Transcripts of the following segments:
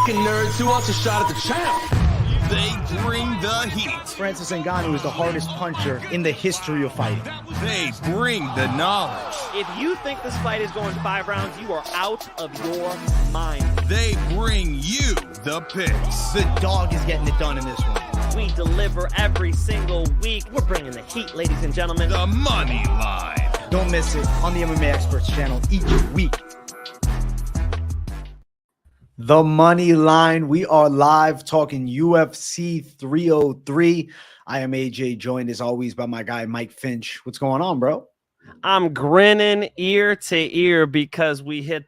fucking nerds. Who wants a shot at the champ? They bring the heat. Francis Ngannou is the hardest puncher in the history of fighting. They bring the knowledge. If you think this fight is going 5 rounds, you are out of your mind. They bring you the picks. The dog is getting it done in this one. We deliver every single week. We're bringing the heat, ladies and gentlemen. The money line. Don't miss it on the MMA Experts channel each week. The Money Line. We are live talking UFC 303. I am AJ, joined as always by my guy Mike Finch. What's going on, bro? I'm grinning ear to ear because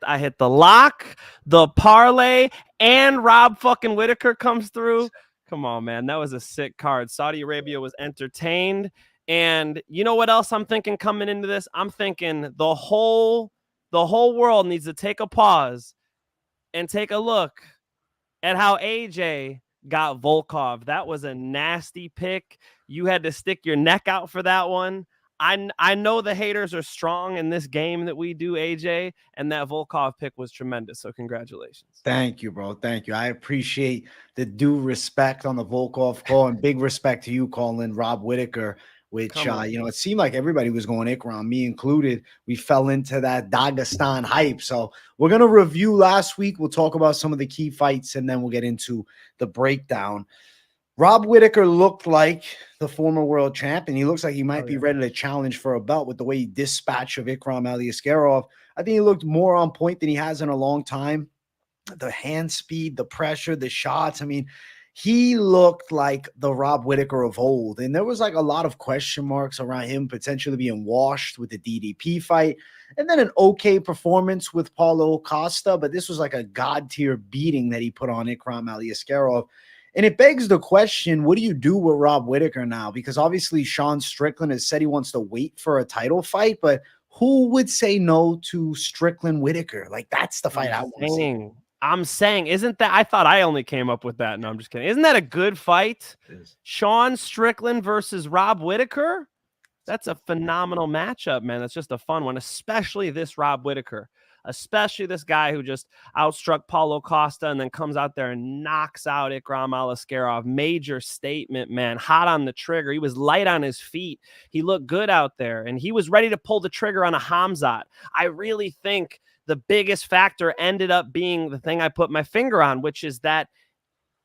I hit the lock, the parlay, and Rob fucking Whitaker comes through. Come on, man. That was a sick card. Saudi Arabia was entertained. And you know what else I'm thinking coming into this? I'm thinking the whole world needs to take a pause and take a look at how AJ got Volkov. That was a nasty pick. You had to stick your neck out for that one. I know the haters are strong in this game that we do, AJ, and that Volkov pick was tremendous. So congratulations. Thank you, bro. Thank you. I appreciate the due respect on the Volkov call, and big respect to you calling Rob Whitaker, which, it seemed like everybody was going Ikram, me included. We fell into that Dagestan hype. So we're going to review last week. We'll talk about some of the key fights, and then we'll get into the breakdown. Rob Whitaker looked like the former world champ, and he looks like he might be ready to challenge for a belt with the way he dispatched of Ikram Aliaskarov. I think he looked more on point than he has in a long time. The hand speed, the pressure, the shots. I mean, he looked like the Rob Whitaker of old, and there was like a lot of question marks around him potentially being washed with the DDP fight, and then an okay performance with Paulo Costa, but this was like a god-tier beating that he put on Ikram Aliaskarov. And it begs the question, what do you do with Rob Whitaker now? Because obviously Sean Strickland has said he wants to wait for a title fight, but who would say no to Strickland Whitaker? Like, that's the fight I want to see. I'm saying, isn't that, I thought I only came up with that. No, I'm just kidding. Isn't that a good fight? Sean Strickland versus Rob Whitaker? That's a phenomenal matchup, man. That's just a fun one, especially this Rob Whitaker. Especially this guy who just outstruck Paulo Costa and then comes out there and knocks out Ikram Aliaskarov. Major statement, man. Hot on the trigger. He was light on his feet. He looked good out there, and he was ready to pull the trigger on a Khamzat. I really think the biggest factor ended up being the thing I put my finger on, which is that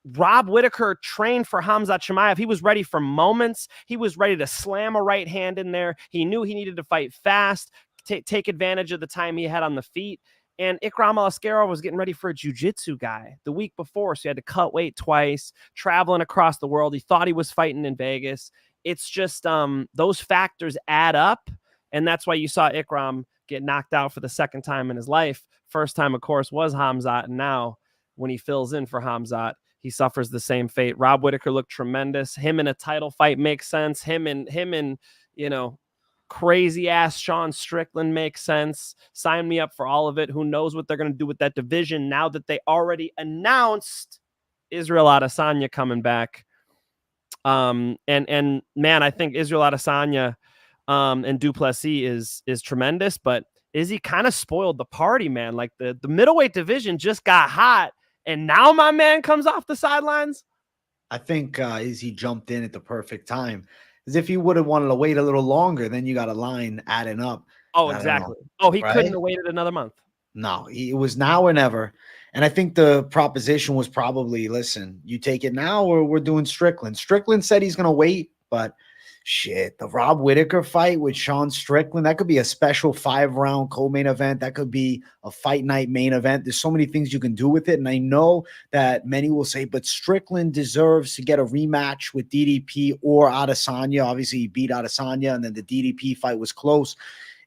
Rob Whitaker trained for Khamzat Chimaev. He was ready for moments. He was ready to slam a right hand in there. He knew he needed to fight fast, take advantage of the time he had on the feet. And Ikram Aliaskarov was getting ready for a jiu-jitsu guy the week before, so he had to cut weight twice, traveling across the world. He thought he was fighting in Vegas. It's just those factors add up, and that's why you saw Ikram get knocked out for the second time in his life. First time, of course, was Khamzat, and now when he fills in for Khamzat, he suffers the same fate. Rob Whitaker looked tremendous. Him in a title fight makes sense. Him and crazy ass Sean Strickland makes sense. Sign me up for all of it. Who knows what they're going to do with that division now that they already announced Israel Adesanya coming back. And man, I think Israel Adesanya and Duplessis is tremendous, but Izzy kind of spoiled the party, man. Like the middleweight division just got hot, and now my man comes off the sidelines. I think Izzy jumped in at the perfect time. As if he would have wanted to wait a little longer, then you got a line adding up. Oh, exactly. He couldn't have waited another month. No, it was now or never. And I think the proposition was probably, listen, you take it now or we're doing Strickland. Strickland said he's going to wait, but shit, the Rob Whitaker fight with Sean Strickland, that could be a special 5-round co-main event. That could be a fight night main event. There's so many things you can do with it. And I know that many will say, but Strickland deserves to get a rematch with DDP or Adesanya. Obviously, he beat Adesanya, and then the DDP fight was close.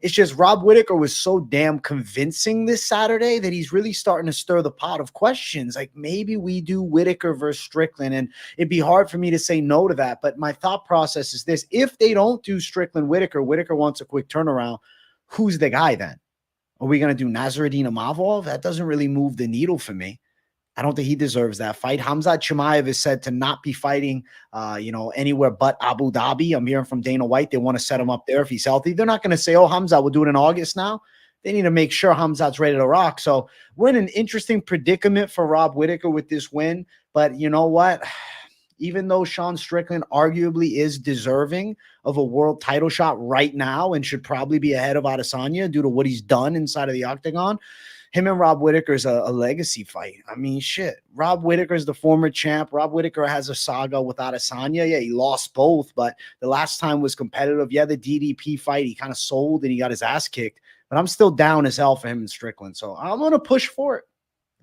It's just Rob Whitaker was so damn convincing this Saturday that he's really starting to stir the pot of questions. Like, maybe we do Whitaker versus Strickland, and it'd be hard for me to say no to that. But my thought process is this. If they don't do Strickland Whitaker wants a quick turnaround, who's the guy then? Are we going to do Nasruddin Imavov? That doesn't really move the needle for me. I don't think he deserves that fight. Khamzat Chimaev is said to not be fighting, anywhere but Abu Dhabi. I'm hearing from Dana White. They want to set him up there if he's healthy. They're not going to say, oh, Khamzat, we'll do it in August now. they need to make sure Khamzat's ready to rock. So we're in an interesting predicament for Rob Whittaker with this win. But you know what? Even though Sean Strickland arguably is deserving of a world title shot right now and should probably be ahead of Adesanya due to what he's done inside of the octagon, him and Rob Whittaker is a legacy fight. I mean, shit. Rob Whittaker is the former champ. Rob Whittaker has a saga with Adesanya. Yeah, he lost both, but the last time was competitive. Yeah, the DDP fight, he kind of sold and he got his ass kicked. But I'm still down as hell for him and Strickland. So I'm going to push for it.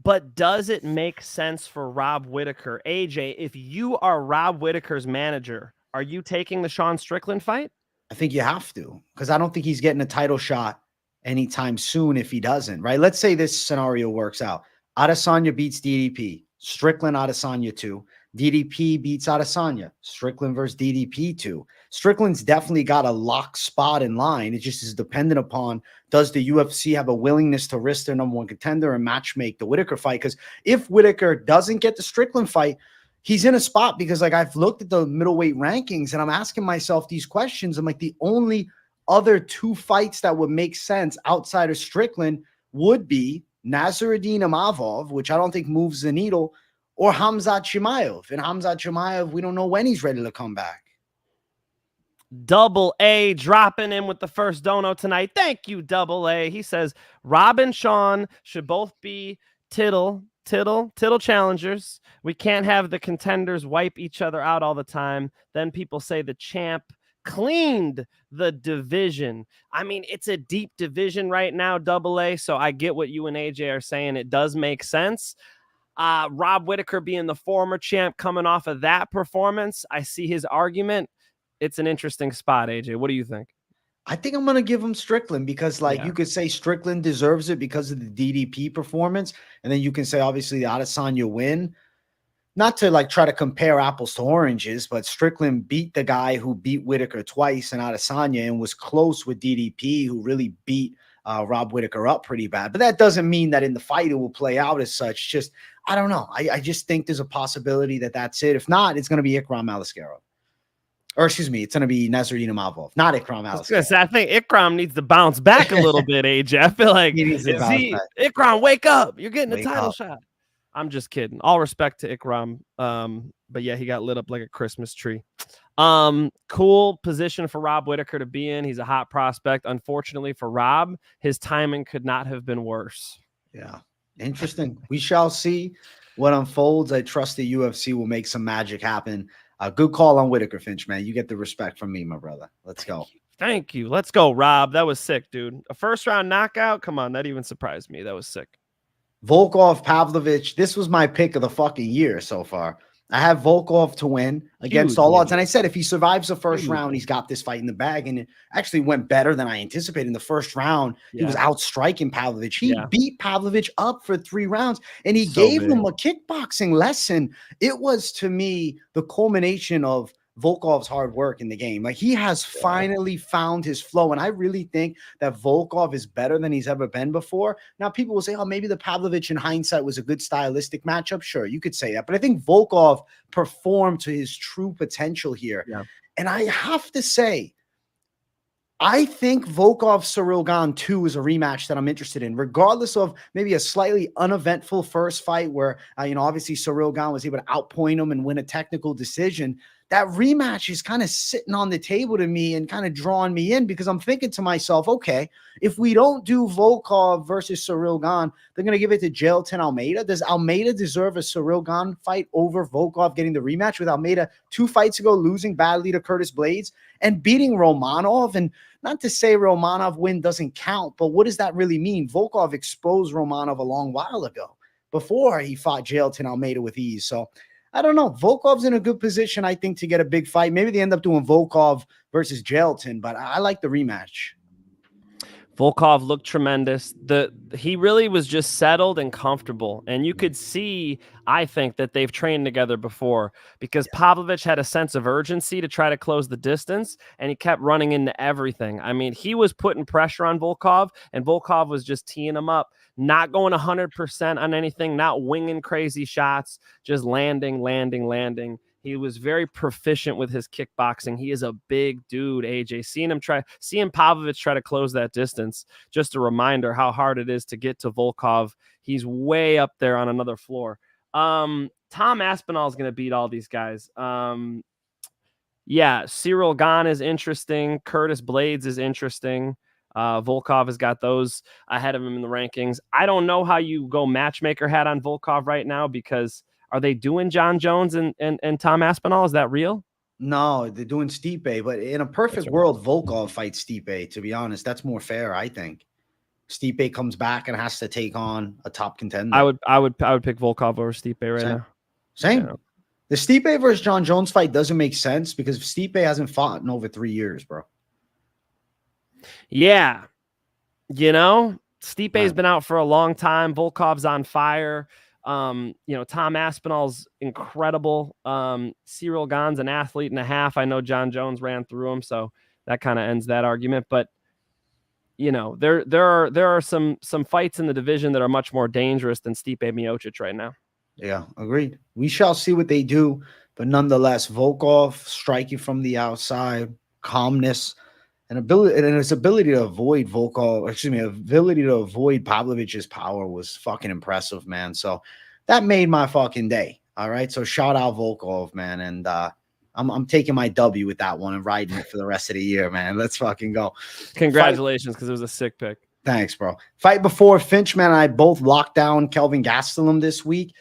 But does it make sense for Rob Whittaker? AJ, if you are Rob Whittaker's manager, are you taking the Sean Strickland fight? I think you have to, because I don't think he's getting a title shot anytime soon if he doesn't, right? Let's say this scenario works out. Adesanya beats DDP. Strickland, Adesanya 2. DDP beats Adesanya. Strickland versus DDP 2. Strickland's definitely got a lock spot in line. It just is dependent upon, does the UFC have a willingness to risk their number one contender and match make the Whittaker fight? Because if Whittaker doesn't get the Strickland fight, he's in a spot because, like, I've looked at the middleweight rankings and I'm asking myself these questions. I'm like, the only other 2 fights that would make sense outside of Strickland would be Nasruddin Imavov, which I don't think moves the needle, or Khamzat Chimaev. And Khamzat Chimaev, we don't know when he's ready to come back. Double A dropping in with the first dono tonight. Thank you, Double A. He says Rob and Sean should both be tittle challengers. We can't have the contenders wipe each other out all the time. Then people say the champ cleaned the division. I mean, it's a deep division right now, Double A. So I get what you and AJ are saying. It does make sense. Rob Whittaker being the former champ coming off of that performance, I see his argument. It's an interesting spot, AJ. What do you think? I think I'm going to give him Strickland because, like, you could say Strickland deserves it because of the DDP performance. And then you can say, obviously, the Adesanya win. Not to, like, try to compare apples to oranges, but Strickland beat the guy who beat Whittaker twice in Adesanya and was close with DDP, who really beat Rob Whittaker up pretty bad. But that doesn't mean that in the fight it will play out as such. Just, I don't know. I just think there's a possibility that that's it. If not, it's going to be Ikram Aliskerov. Or excuse me, it's going to be Nasruddin Imavov, not Ikram Aliskerov. I think Ikram needs to bounce back a little bit, AJ. I feel like Ikram, wake up. You're getting a title shot. I'm just kidding. All respect to Ikram. But yeah, he got lit up like a Christmas tree. Cool position for Rob Whittaker to be in. He's a hot prospect. Unfortunately for Rob, his timing could not have been worse. Yeah. Interesting. We shall see what unfolds. I trust the UFC will make some magic happen. Good call on Whittaker, Finch, man. You get the respect from me, my brother. Let's go. Thank you. Let's go, Rob. That was sick, dude. A first-round knockout? Come on, that even surprised me. That was sick. Volkov, Pavlovich. This was my pick of the fucking year so far. I have Volkov to win against all odds. And I said, if he survives the first round, he's got this fight in the bag. And it actually went better than I anticipated. In the first round, he was outstriking Pavlovich. He beat Pavlovich up for 3 rounds, and he gave him a kickboxing lesson. It was, to me, the culmination of Volkov's hard work in the game. Like, he has finally found his flow. And I really think that Volkov is better than he's ever been before. Now, people will say, oh, maybe the Pavlovich in hindsight was a good stylistic matchup. Sure, you could say that. But I think Volkov performed to his true potential here. Yeah. And I have to say, I think Volkov-Ciryl Gane 2 is a rematch that I'm interested in, regardless of maybe a slightly uneventful first fight where, obviously Ciryl Gane was able to outpoint him and win a technical decision. That rematch is kind of sitting on the table to me and kind of drawing me in because I'm thinking to myself, okay, if we don't do Volkov versus Ciryl Gane, they're going to give it to Jailton Almeida. Does Almeida deserve a Ciryl Gane fight over Volkov getting the rematch with Almeida 2 fights ago losing badly to Curtis Blades and beating Romanov? And not to say Romanov win doesn't count, but what does that really mean? Volkov exposed Romanov a long while ago before he fought Jailton Almeida with ease. So I don't know. Volkov's in a good position, I think, to get a big fight. Maybe they end up doing Volkov versus Jailton, but I like the rematch. Volkov looked tremendous. He really was just settled and comfortable. And you could see, I think, that they've trained together before because Pavlovich had a sense of urgency to try to close the distance, and he kept running into everything. I mean, he was putting pressure on Volkov, and Volkov was just teeing him up, not going 100% on anything, not winging crazy shots, just landing. He was very proficient with his kickboxing. He is a big dude, AJ. Seeing Pavlovich try to close that distance, just a reminder how hard it is to get to Volkov. He's way up there on another floor. Tom Aspinall is going to beat all these guys. Yeah, Cyril Gane is interesting. Curtis Blades is interesting. Volkov has got those ahead of him in the rankings. I don't know how you go matchmaker hat on Volkov right now, because are they doing John Jones and Tom Aspinall? Is that real? No, they're doing Stipe, but in a perfect world, Volkov fights Stipe. To be honest, that's more fair, I think. Stipe comes back and has to take on a top contender. I would pick Volkov over Stipe now. Same. Yeah. The Stipe versus John Jones fight doesn't make sense because Stipe hasn't fought in over 3 years, bro. Yeah. Stipe's been out for a long time. Volkov's on fire. Tom Aspinall's incredible. Cyril Gane's an athlete and a half. I know John Jones ran through him, so that kind of ends that argument. But there are some fights in the division that are much more dangerous than Stipe Miocic right now. Yeah, agreed. We shall see what they do, but nonetheless, Volkov striking from the outside, calmness, and his ability to avoid Pavlovich's power was fucking impressive, man. So that made my fucking day. All right, so shout out Volkov, man, and I'm taking my W with that one and riding it for the rest of the year, man. Let's fucking go. Congratulations, because it was a sick pick. Thanks, bro. Fight before Finchman and I both locked down Kelvin Gastelum this week.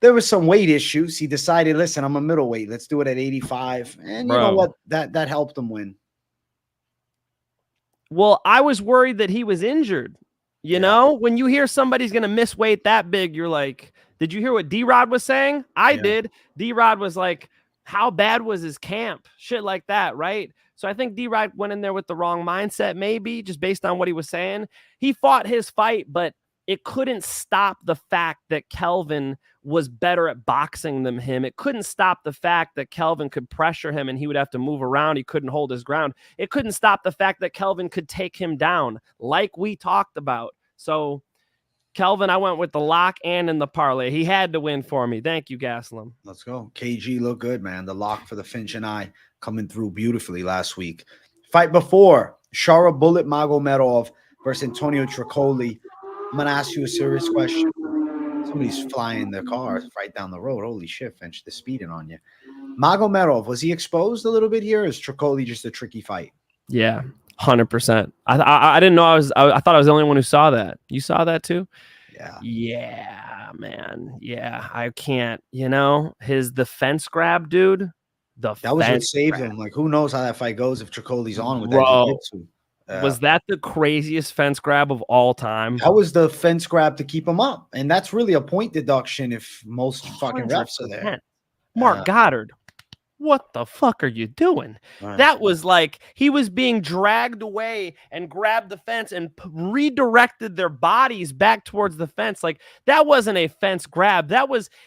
There was some weight issues. He decided, listen, I'm a middleweight. Let's do it at 85. And you know what? That helped him win. Well, I was worried that he was injured. You know, when you hear somebody's going to miss weight that big, you're like, did you hear what D-Rod was saying? I did. D-Rod was like, how bad was his camp? Shit like that, right? So I think D-Rod went in there with the wrong mindset, maybe, just based on what he was saying. He fought his fight, but it couldn't stop the fact that Kelvin was better at boxing than him. It couldn't stop the fact that Kelvin could pressure him and he would have to move around. He couldn't hold his ground. It couldn't stop the fact that Kelvin could take him down, like we talked about. So Kelvin, I went with the lock and in the parlay. He had to win for me. Thank you, Gaslam. Let's go. KG looked good, man. The lock for the Finch and I coming through beautifully last week. Fight before, Shara Bullet Magomedov versus Antonio Tricoli. I'm going to ask you a serious question. Somebody's flying their cars right down the road. Holy shit, Finch, they're speeding on you. Magomedov, was he exposed a little bit here? Or is Tricoli just a tricky fight? Yeah, 100%. I didn't know I thought I was the only one who saw that. You saw that too? Yeah. Yeah, man. Yeah, I can't, the fence grab, dude. That was what saved him. Like, who knows how that fight goes if Tricoli's on with that jiu-jitsu. Was that the craziest fence grab of all time? That was the fence grab to keep him up. And that's really a point deduction if most fucking refs are there. Mark Goddard, what the fuck are you doing? Right. That was like he was being dragged away and grabbed the fence and redirected their bodies back towards the fence. Like, that wasn't a fence grab.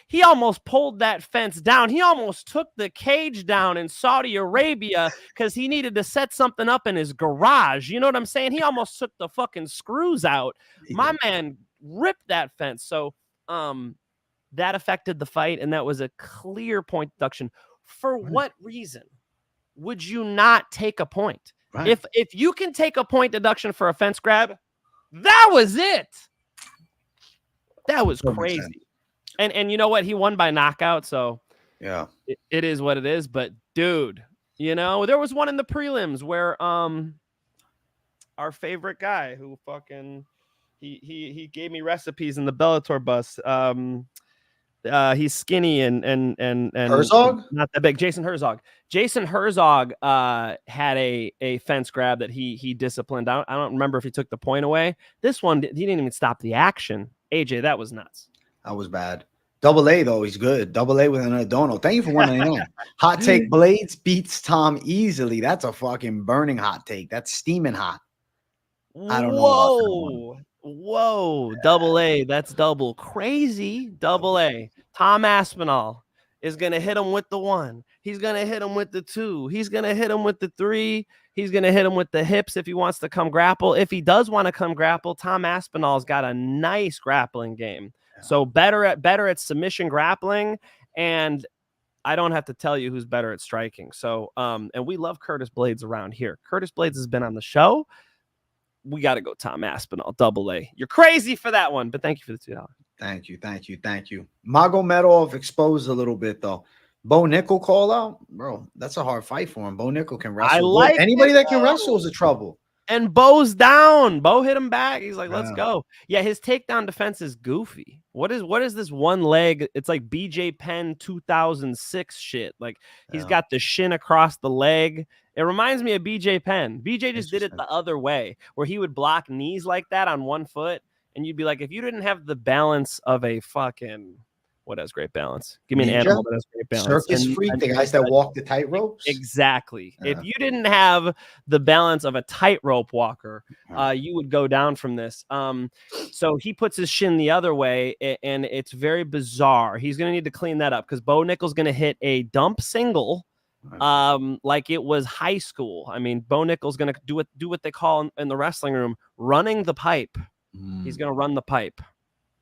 He almost pulled that fence down. He almost took the cage down in Saudi Arabia because he needed to set something up in his garage. You know what I'm saying? He almost took the fucking screws out. My man ripped that fence. So that affected the fight, and that was a clear point deduction. For what reason would you not take a point? Right. If you can take a point deduction for a fence grab, that was it. That was crazy. And you know what? He won by knockout, so yeah, it is what it is. But dude, there was one in the prelims where our favorite guy who fucking he gave me recipes in the Bellator bus. He's skinny and Herzog? Not that big. Jason Herzog had a fence grab that he disciplined. I don't remember if he took the point away. This one, he didn't even stop the action. AJ, that was nuts. That was bad. Double A, though, he's good. Double A with an Adono. Thank you for 199. Hot take: Blades beats Tom easily. That's a fucking burning hot take. That's steaming hot. I don't know. Whoa, Double A. That's double crazy. Double A. Tom Aspinall is going to hit him with the 1. He's going to hit him with the 2. He's going to hit him with the 3. He's going to hit him with the hips if he wants to come grapple. If he does want to come grapple, Tom Aspinall's got a nice grappling game. So better at submission grappling. And I don't have to tell you who's better at striking. So, and we love Curtis Blades around here. Curtis Blades has been on the show. We got to go Tom Aspinall, AA. You're crazy for that one, but thank you for the $2. Thank you. Magomedov exposed a little bit, though. Bo Nickel call out, bro. That's a hard fight for him. Bo Nickel can wrestle. I like anybody it, that can wrestle is a trouble. And Bo's down. Bo hit him back. He's like, let's go. Yeah, his takedown defense is goofy. What is this one leg? It's like BJ Penn 2006 shit. Like he's got the shin across the leg. It reminds me of BJ Penn. BJ just did it the other way, where he would block knees like that on one foot. And you'd be like, if you didn't have the balance of a fucking, what has great balance? Give me an animal that has great balance. Circus freak, the guys that walk the tightropes. Exactly. If you didn't have the balance of a tightrope walker, you would go down from this. So he puts his shin the other way, and it's very bizarre. He's going to need to clean that up because Bo Nickel's going to hit a dump single, like it was high school. I mean, Bo Nickel's going to do what they call in the wrestling room, running the pipe. He's going to run the pipe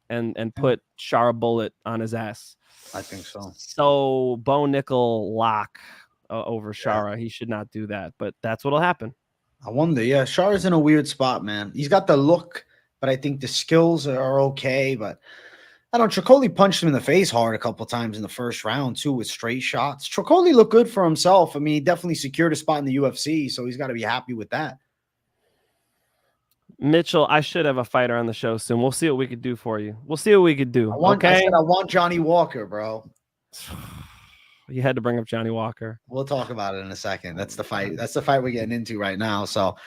and put Shara Bullet on his ass. I think so. So Bo Nickel lock over Shara. He should not do that, but that's what'll happen. I wonder. Yeah, Shara's in a weird spot, man. He's got the look, but I think the skills are okay. But I don't. Tricoli punched him in the face hard a couple times in the first round too with straight shots. Tricoli looked good for himself. I mean, he definitely secured a spot in the UFC, so he's got to be happy with that. Mitchell, I should have a fighter on the show soon. We'll see what we could do for you. We'll see what we could do. I want Johnny Walker, bro. You had to bring up Johnny Walker. We'll talk about it in a second. That's the fight. That's the fight we're getting into right now. So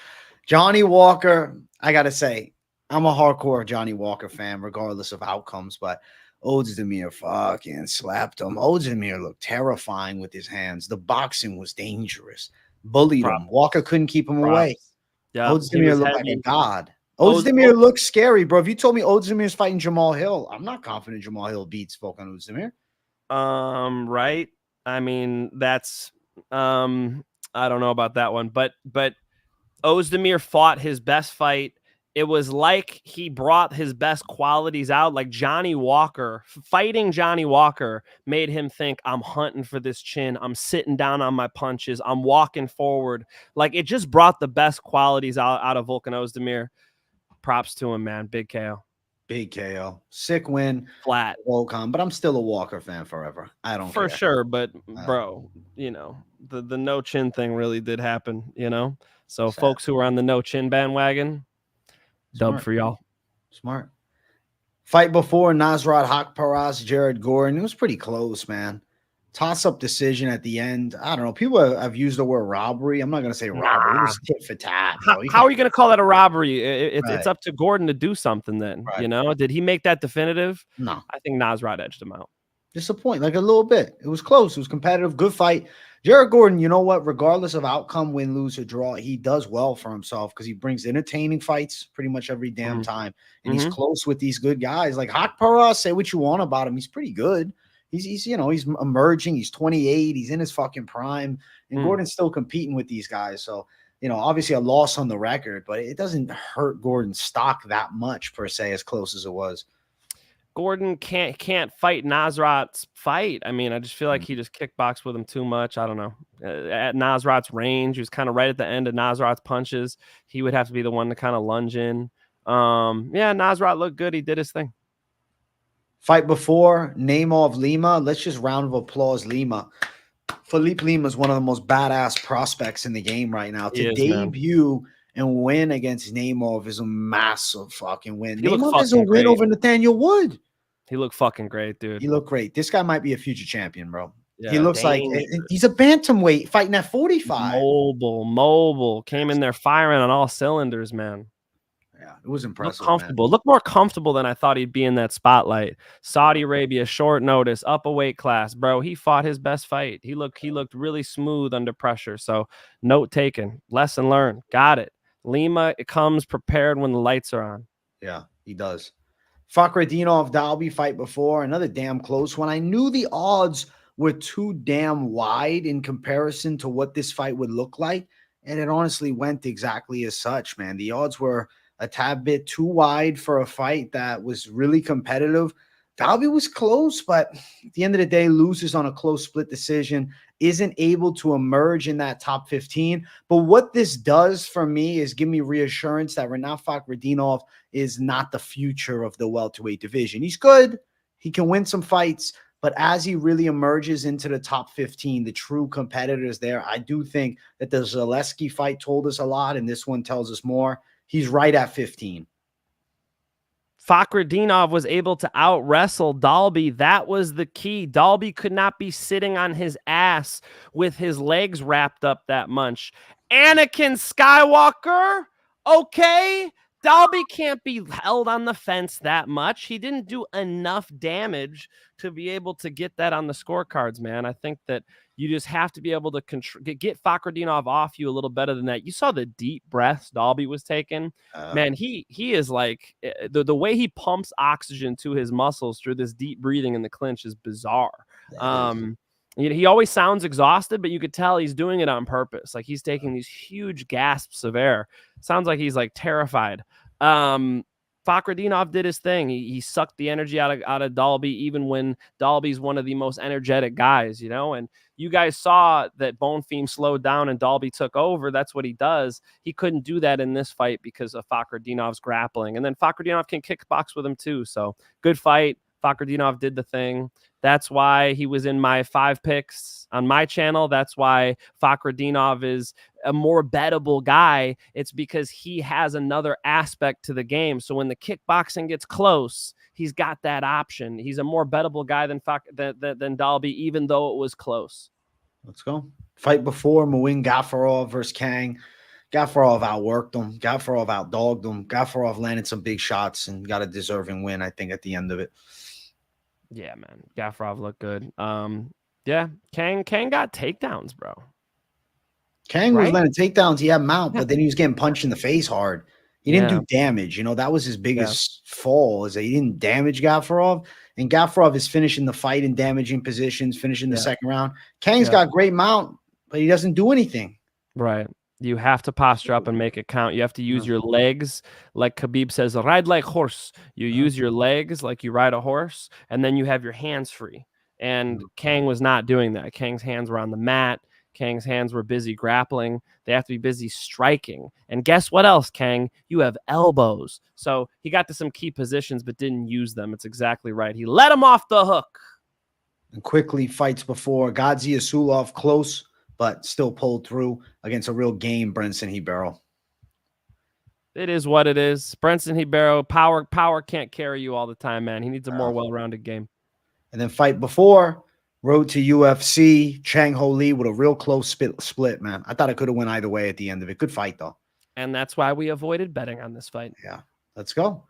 Johnny Walker, I got to say, I'm a hardcore Johnny Walker fan, regardless of outcomes, but Ozdemir fucking slapped him. Ozdemir looked terrifying with his hands. The boxing was dangerous. Bullied him. Walker couldn't keep him away. Yeah, Ozdemir looked like a god. Ozdemir looks scary, bro. If you told me Ozdemir's fighting Jamal Hill, I'm not confident Jamal Hill beats Volkan Ozdemir. Right. I mean, that's I don't know about that one, but Ozdemir fought his best fight. It was like he brought his best qualities out. Like Johnny Walker, fighting Johnny Walker made him think, I'm hunting for this chin. I'm sitting down on my punches. I'm walking forward. Like it just brought the best qualities out of Volkan Ozdemir. Props to him, man. Big KO. Big KO. Sick win. Flat. Volkan, but I'm still a Walker fan forever. I don't For care. sure, but bro, you know, the no chin thing really did happen, you know? So sad. Folks who are on the no chin bandwagon, dub for y'all. Smart. Fight before Nasrat Haqparast, Jared Gordon. It was pretty close, man. Toss-up decision at the end. I don't know. People have used the word robbery. I'm not going to say robbery. It was tit for tat. How are you going to call that a robbery? It's up to Gordon to do something then. Right. You know? Did he make that definitive? No. I think Nasrat edged him out. Disappointing. Like a little bit. It was close. It was competitive. Good fight. Jared Gordon, you know what? Regardless of outcome, win, lose, or draw, he does well for himself because he brings entertaining fights pretty much every damn time. And he's close with these good guys. Like Haqparast, say what you want about him. He's pretty good. He's you know, he's emerging. He's 28. He's in his fucking prime. And Gordon's still competing with these guys. So, you know, obviously a loss on the record, but it doesn't hurt Gordon's stock that much per se, as close as it was. Gordon can't fight Nasrat's fight. I mean, I just feel like he just kickboxed with him too much. I don't know. At Nasrat's range, he was kind of right at the end of Nasrat's punches. He would have to be the one to kind of lunge in. Yeah, Nasrat looked good. He did his thing. Fight before, Naimov Lima. Let's just round of applause Lima. Philippe Lima is one of the most badass prospects in the game right now. To debut and win against Naimov is a massive fucking win. Naimov is a win over Nathaniel Wood. He looked fucking great, dude. He looked great. This guy might be a future champion, bro. Yeah, he looks like he's a bantamweight fighting at 45. Mobile. Came in there firing on all cylinders, man. Yeah, it was impressive. Look comfortable. Man. Look more comfortable than I thought he'd be in that spotlight. Saudi Arabia, short notice, up a weight class, bro. He fought his best fight. He looked really smooth under pressure. So note taken, lesson learned. Got it. Lima, it comes prepared when the lights are on. Yeah, he does. Fakhretdinov Dalby fight before, another damn close one. I knew the odds were too damn wide in comparison to what this fight would look like, and it honestly went exactly as such, man. The odds were a tad bit too wide for a fight that was really competitive. Dalby was close, but at the end of the day, loses on a close split decision, isn't able to emerge in that top 15. But what this does for me is give me reassurance that Rinat Fakhretdinov is not the future of the welterweight division. He's good. He can win some fights. But as he really emerges into the top 15, the true competitors there, I do think that the Zaleski fight told us a lot, and this one tells us more. He's right at 15. Fakhretdinov was able to out-wrestle Dalby. That was the key. Dalby could not be sitting on his ass with his legs wrapped up that much. Anakin Skywalker, okay? Dalby can't be held on the fence that much. He didn't do enough damage to be able to get that on the scorecards, man. I think that you just have to be able to get Fakhretdinov off you a little better than that. You saw the deep breaths Dalby was taking. Man, he is like, the way he pumps oxygen to his muscles through this deep breathing in the clinch is bizarre. He always sounds exhausted, but you could tell he's doing it on purpose. Like he's taking these huge gasps of air. Sounds like he's like terrified. Fakhretdinov did his thing. He sucked the energy out of Dalby, even when Dalby's one of the most energetic guys, you know. And you guys saw that Bonfim slowed down and Dalby took over. That's what he does. He couldn't do that in this fight because of Fakhretdinov's grappling. And then Fakhretdinov can kickbox with him too. So good fight. Fakhretdinov did the thing. That's why he was in my 5 picks on my channel. That's why Fakhretdinov is a more bettable guy. It's because he has another aspect to the game. So when the kickboxing gets close, he's got that option. He's a more bettable guy than Dalby, even though it was close. Let's go. Fight before, Muin Gafurov versus Kang. Gafurov outworked him. Gafurov outdogged him. Gafurov landed some big shots and got a deserving win, I think, at the end of it. Yeah, man. Gafurov looked good. Yeah, Kang got takedowns, bro. Kang was landing takedowns. He had mount, but then he was getting punched in the face hard. He didn't do damage. You know, that was his biggest fall, is that he didn't damage Gafurov. And Gafurov is finishing the fight in damaging positions, finishing the second round. Kang's got great mount, but he doesn't do anything. Right. You have to posture up and make it count. You have to use your legs. Like Khabib says, ride like horse. You use your legs like you ride a horse, and then you have your hands free. And Kang was not doing that. Kang's hands were on the mat. Kang's hands were busy grappling. They have to be busy striking. And guess what else, Kang? You have elbows. So he got to some key positions but didn't use them. It's exactly right. He let him off the hook. And quickly fights before. Gadzhi Asulov close, but still pulled through against a real game, Brenson Hibero. It is what it is. Brenson Hibero, power can't carry you all the time, man. He needs a more well-rounded game. And then fight before, road to UFC, Chang Ho Lee with a real close split, man. I thought it could have went either way at the end of it. Good fight, though. And that's why we avoided betting on this fight. Yeah, let's go.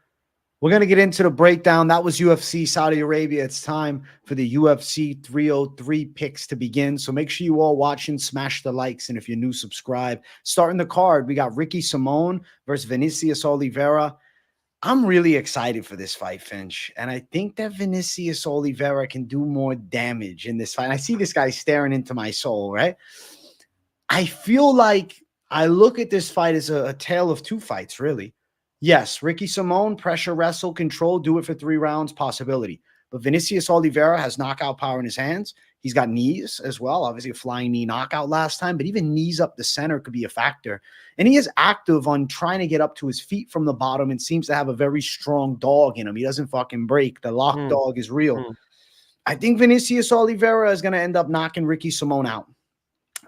We're going to get into the breakdown. That was UFC Saudi Arabia. It's time for the UFC 303 picks to begin. So make sure you all watching, smash the likes, and if you're new, subscribe. Starting the card, we got Ricky Simón versus Vinicius Oliveira. I'm really excited for this fight, Finch. And I think that Vinicius Oliveira can do more damage in this fight. I see this guy staring into my soul, right? I feel like I look at this fight as a tale of two fights, really. Yes, Ricky Simón, pressure, wrestle, control, do it for 3 rounds, possibility. But Vinicius Oliveira has knockout power in his hands. He's got knees as well. Obviously, a flying knee knockout last time, but even knees up the center could be a factor. And he is active on trying to get up to his feet from the bottom and seems to have a very strong dog in him. He doesn't fucking break. The lock dog is real. I think Vinicius Oliveira is going to end up knocking Ricky Simón out.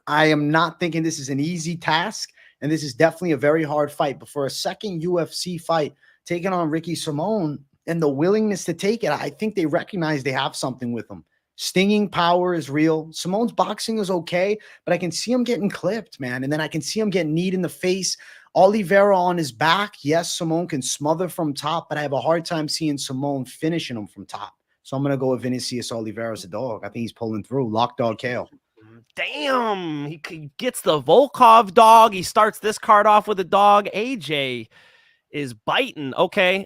I am not thinking this is an easy task. And this is definitely a very hard fight. But for a second UFC fight, taking on Ricky Simón and the willingness to take it, I think they recognize they have something with him. Stinging power is real. Simon's boxing is okay, but I can see him getting clipped, man. And then I can see him getting kneed in the face. Oliveira on his back. Yes, Simón can smother from top, but I have a hard time seeing Simón finishing him from top. So I'm going to go with Vinicius Oliveira as a dog. I think he's pulling through. Lock dog KO. Damn, he gets the Volkov dog. He starts this card off with a dog. AJ is biting. Okay.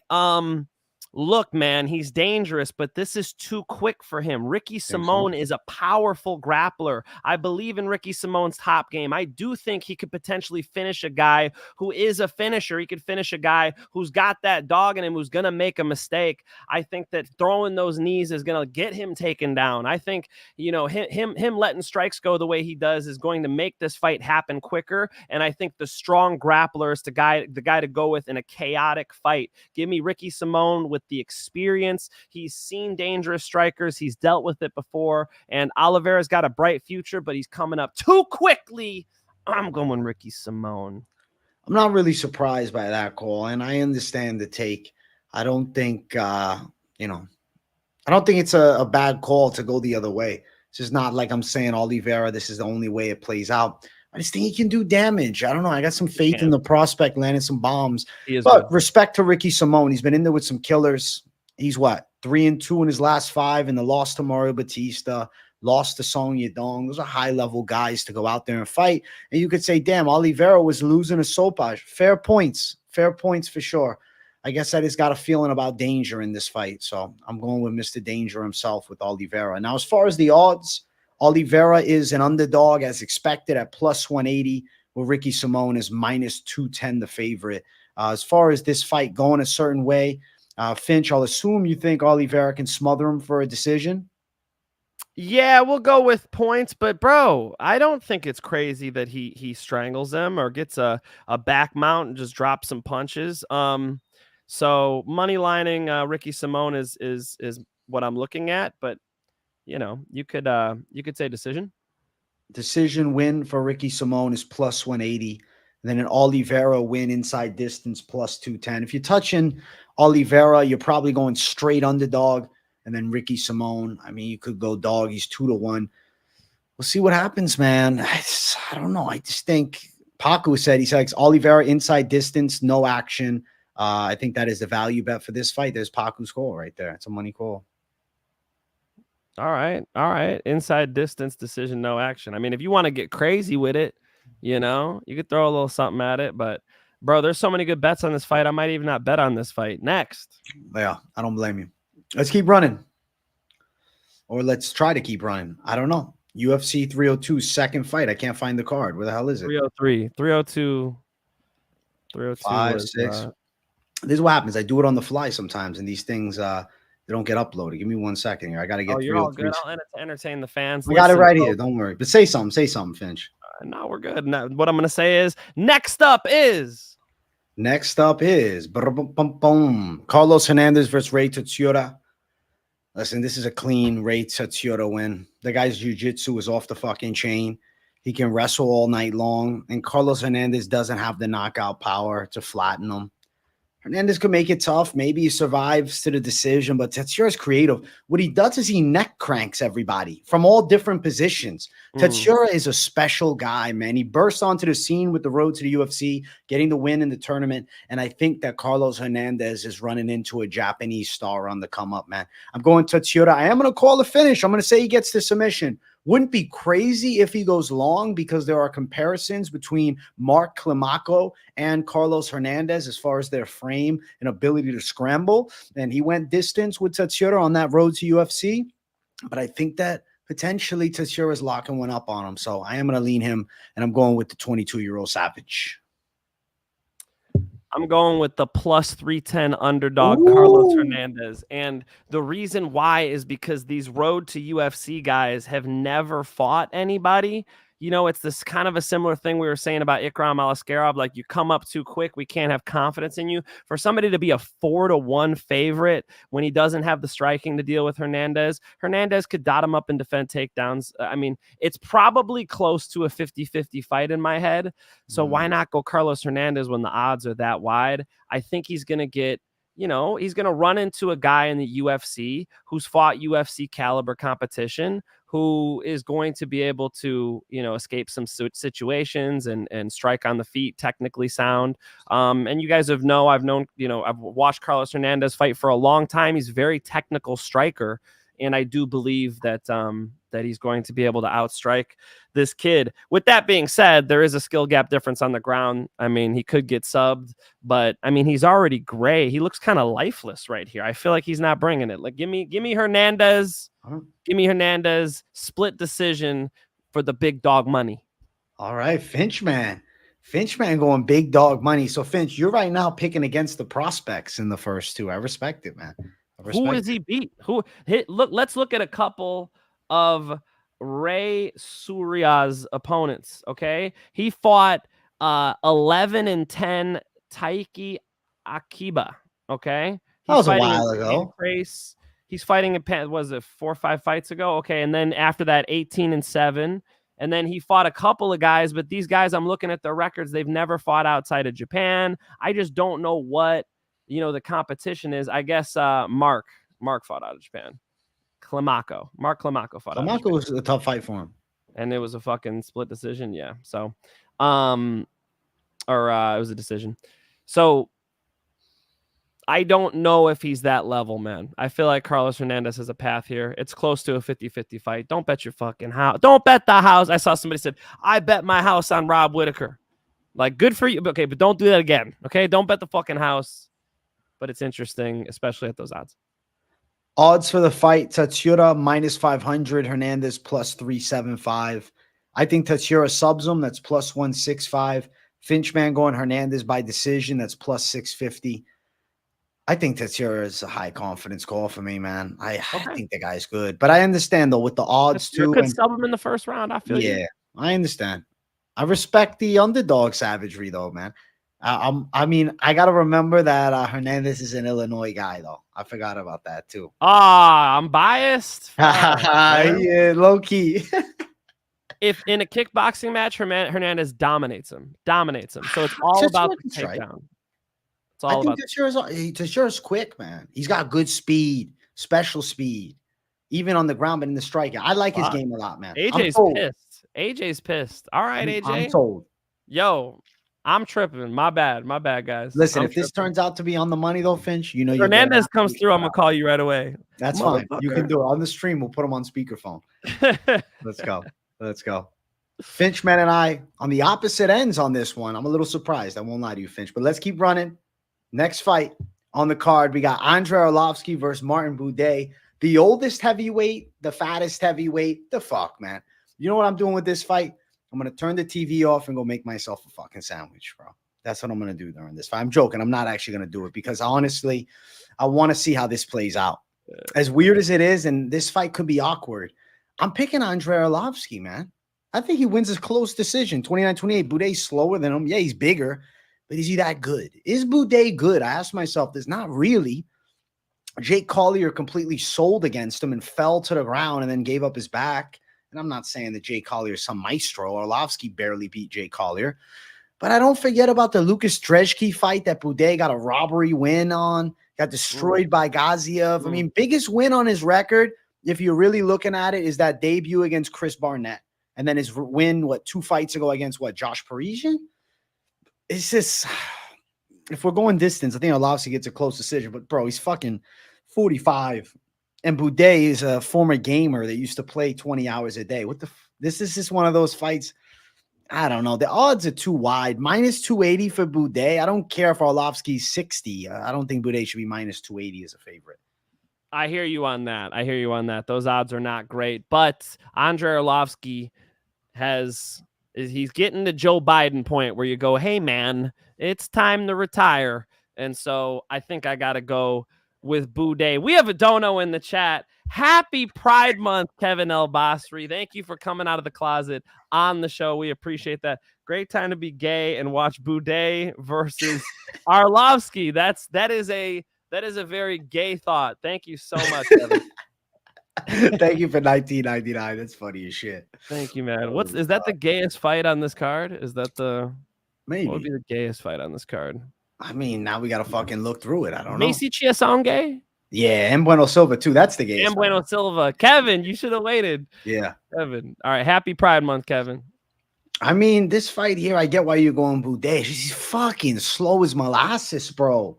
look, man, he's dangerous, but this is too quick for him. Ricky Simón is a powerful grappler. I believe in Ricky Simón's top game. I do think he could potentially finish a guy who is a finisher. He could finish a guy who's got that dog in him, who's going to make a mistake. I think that throwing those knees is going to get him taken down. I think, him letting strikes go the way he does is going to make this fight happen quicker. And I think the strong grappler is the guy to go with in a chaotic fight. Give me Ricky Simón with the experience. He's seen dangerous strikers. He's dealt with it before. And Oliveira's got a bright future, but he's coming up too quickly. I'm going Ricky Simón. I'm not really surprised by that call, and I understand the take. I don't think, I don't think it's a bad call to go the other way. It's just not like I'm saying Oliveira, this is the only way it plays out. I just think he can do damage. I don't know. I got some faith in the prospect landing some bombs. But respect to Ricky Simón. He's been in there with some killers. He's 3-2 in his last 5 in the loss to Mario Batista, lost to Song Yadong. Those are high-level guys to go out there and fight. And you could say, damn, Oliveira was losing a sopage. Fair points for sure. I guess I just got a feeling about danger in this fight. So I'm going with Mr. Danger himself with Oliveira. Now, as far as the odds, Oliveira is an underdog as expected at plus 180, where Ricky Simón is minus 210, the favorite. As far as this fight going a certain way, Finch, I'll assume you think Oliveira can smother him for a decision. Yeah, we'll go with points, but bro, I don't think it's crazy that he strangles them or gets a back mount and just drops some punches. So money lining Ricky Simón is what I'm looking at, but you could say decision. Decision win for Ricky Simón is plus 180. And then an Oliveira win inside distance plus 210. If you're touching Oliveira, you're probably going straight underdog. And then Ricky Simón, I mean, you could go dog. He's 2-1. We'll see what happens, man. I don't know. I just think Paco said he likes Oliveira inside distance, no action. I think that is the value bet for this fight. There's Paco's call right there. It's a money call. All right. Inside distance decision, no action. I mean, if you want to get crazy with it, you could throw a little something at it. But, bro, there's so many good bets on this fight. I might even not bet on this fight. Next. Yeah, I don't blame you. Let's keep running. Or let's try to keep running. I don't know. UFC 302, second fight. I can't find the card. Where the hell is it? 303. 302. 302. 5, 6. This is what happens. I do it on the fly sometimes, and these things they don't get uploaded. Give me 1 second here. I got to get. Oh, you're all good. I'll entertain the fans. We got it right here. Don't worry. But say something, Finch. No, we're good. Now, what I'm going to say is next up is Carlos Hernandez versus Rei Tsuruya. Listen, this is a clean Rei Tsuruya win. The guy's jiu-jitsu is off the fucking chain. He can wrestle all night long, and Carlos Hernandez doesn't have the knockout power to flatten him. Hernandez could make it tough. Maybe he survives to the decision, but Tsuruya's creative. What he does is he neck cranks everybody from all different positions. Tsuruya is a special guy, man. He burst onto the scene with the road to the UFC, getting the win in the tournament, and I think that Carlos Hernandez is running into a Japanese star on the come up, man. I'm going Tsuruya. I am going to call the finish. I'm going to say he gets the submission. Wouldn't be crazy if he goes long because there are comparisons between Mark Climaco and Carlos Hernandez as far as their frame and ability to scramble. And he went distance with Tsuruya on that road to UFC. But I think that potentially Tsuruya is locking one up on him. So I am going to lean him, and I'm going with the 22-year-old Savage. I'm going with the plus 310 underdog, Carlos Hernandez. And the reason why is because these road to UFC guys have never fought anybody. It's this kind of a similar thing we were saying about Ikram Aliskerov. Like, you come up too quick, we can't have confidence in you. For somebody to be a 4-1 favorite when he doesn't have the striking to deal with Hernandez could dot him up and defend takedowns. I mean, it's probably close to a 50-50 fight in my head. So why not go Carlos Hernandez when the odds are that wide? I think he's going to get, he's going to run into a guy in the UFC who's fought UFC caliber competition, who is going to be able to, escape some situations and strike on the feet, technically sound. And you guys I've watched Carlos Hernandez fight for a long time. He's a very technical striker. and I do believe that that he's going to be able to outstrike this kid. With that being said, there is a skill gap difference on the ground. I mean, he could get subbed, but I mean, he's already gray. He looks kind of lifeless right here. I feel like he's not bringing it. Like, give me Hernandez. Give me Hernandez. Split decision for the big dog money. All right, Finchman going big dog money. So Finch, you're right now picking against the prospects in the first two. I respect it, man. Who is he beat? Let's look at a couple of Rei Tsuruya's opponents. Okay, he fought 11-10 Taiki Akiba. Okay, that was a while ago. He's fighting was it 4 or 5 fights ago? Okay, and then after that 18-7. And then he fought a couple of guys, but these guys, I'm looking at their records. They've never fought outside of Japan. I just don't know what, the competition is. I guess Mark fought out of Japan. Mark Climaco fought out of Japan. Climaco was a tough fight for him. And it was a fucking split decision. Yeah. So, it was a decision. So I don't know if he's that level, man. I feel like Carlos Hernandez has a path here. It's close to a 50-50 fight. Don't bet your fucking house. Don't bet the house. I saw somebody said, I bet my house on Rob Whittaker. Like, good for you. Okay, but don't do that again. Okay, don't bet the fucking house. But it's interesting, especially at those odds. Odds for the fight, Tsuruya -500, Hernandez +375. I think Tsuruya subs him. That's +165. Finchman going Hernandez by decision. That's +650. I think Tsuruya is a high confidence call for me, man. I think the guy's good, but I understand though with the odds too. You could sub him in the first round. I feel you. I understand. I respect the underdog savagery though, man. I mean, I got to remember that Hernandez is an Illinois guy though. I forgot about that too. I'm biased. Yeah, low key. If in a kickboxing match, Hernandez dominates him. So it's all about the takedown. I think Tsuruya's quick, man. He's got good speed, special speed, even on the ground, but in the striking. I like his game a lot, man. AJ's pissed. All right, AJ. I'm told. Yo, I'm tripping. My bad, guys. Listen, if this turns out to be on the money, though, Finch, Hernandez comes through, I'm going to call you right away. That's fine. You can do it. On the stream, we'll put him on speakerphone. Let's go. Finchman and I on the opposite ends on this one. I'm a little surprised. I won't lie to you, Finch, but let's keep running. Next fight on the card, we got Andre Arlovski versus Martin Buday. The oldest heavyweight, the fattest heavyweight. The fuck, man. You know what I'm doing with this fight? I'm going to turn the TV off and go make myself a fucking sandwich, bro. That's what I'm going to do during this fight. I'm joking. I'm not actually going to do it because honestly, I want to see how this plays out. As weird as it is, and this fight could be awkward, I'm picking Andre Arlovski, man. I think he wins a close decision, 29-28. Buday's slower than him. Yeah, he's bigger. But is he that good? Is Buday good? I asked myself this. Not really. Jake Collier completely sold against him and fell to the ground and then gave up his back. And I'm not saying that Jake Collier is some maestro. Arlovski barely beat Jake Collier. But I don't forget about the Lucas Drezhki fight that Buday got a robbery win on. Got destroyed by Gaziev. I mean, biggest win on his record, if you're really looking at it, is that debut against Chris Barnett. And then his win, 2 fights ago against Josh Parisian? It's just, if we're going distance, I think Arlovski gets a close decision. But, bro, he's fucking 45. And Buday is a former gamer that used to play 20 hours a day. This is just one of those fights. I don't know. The odds are too wide. -280 for Buday. I don't care if Arlovski's 60. I don't think Buday should be -280 as a favorite. I hear you on that. Those odds are not great. But Andre Arlovski he's getting the Joe Biden point where you go, hey, man, it's time to retire. And so I think I got to go with Buday. We have a dono in the chat. Happy Pride Month, Kevin El Basri. Thank you for coming out of the closet on the show. We appreciate that. Great time to be gay and watch Buday versus Arlovski. That is a very gay thought. Thank you so much, Kevin. Thank you for 1999. That's funny as shit. Thank you, man. Is that the gayest fight on this card? Is that maybe what would be the gayest fight on this card? I mean, now we gotta fucking look through it. I don't know. Macy Chiasson gay? Yeah, and Bueno Silva too. That's the gayest. And Bueno Silva. Kevin, you should have waited. Yeah. Kevin. All right. Happy Pride Month, Kevin. I mean, this fight here, I get why you're going Buday. He's fucking slow as molasses, bro.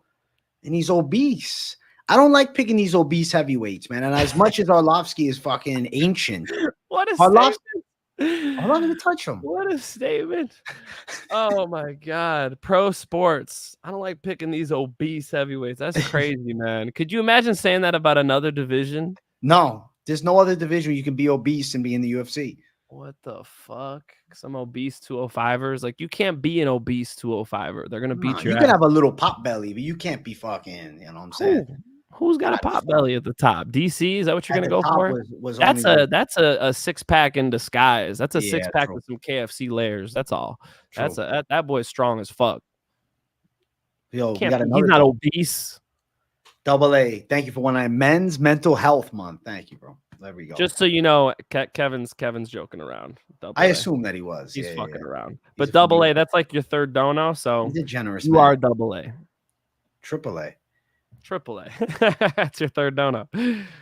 And he's obese. I don't like picking these obese heavyweights, man. And as much as Arlovski is fucking ancient, What a Arlovski, statement. I'm not going to touch him. What a statement. Oh my God. Pro sports. I don't like picking these obese heavyweights. That's crazy, man. Could you imagine saying that about another division? No, there's no other division you can be obese and be in the UFC. What the fuck? Some obese 205ers. Like, you can't be an obese 205er. They're gonna beat You your can ass. have a little pop belly, but you can't be fucking, you know what I'm saying? Who's got a pop belly at the top? DC? Is that what you're gonna go for? That's That's a six-pack in disguise. That's a six-pack true. with some KFC layers. That's all. True. That boy's strong as fuck. Yo, we He's got another not obese. Double A. Thank you for one night. Men's Mental Health Month. Thank you, bro. There we go. Just so you know, Kevin's joking around. I assume that he was. He's fucking around. He's But double A, that's like your third dono. So he's a generous you man. are double A. Triple A. Triple A. That's your third dono.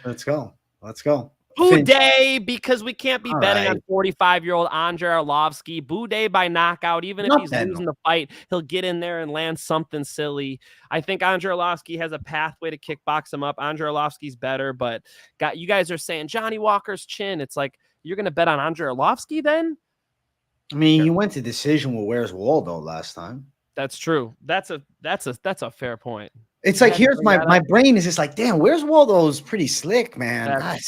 Let's go. Let's go. Buday, because we can't be All betting right. on 45-year-old Andre Arlovski. Buday by knockout. Even if Not he's betting losing the fight, he'll get in there and land something silly. I think Andre Arlovski has a pathway to kickbox him up. Andre Arlovski's better, but you guys are saying Johnny Walker's chin. It's like, you're going to bet on Andre Arlovski then? I mean, you went to decision with Where's Waldo last time. That's true. That's a fair point. It's like, here's my brain is just like, damn, Where's Waldo's pretty slick, man. I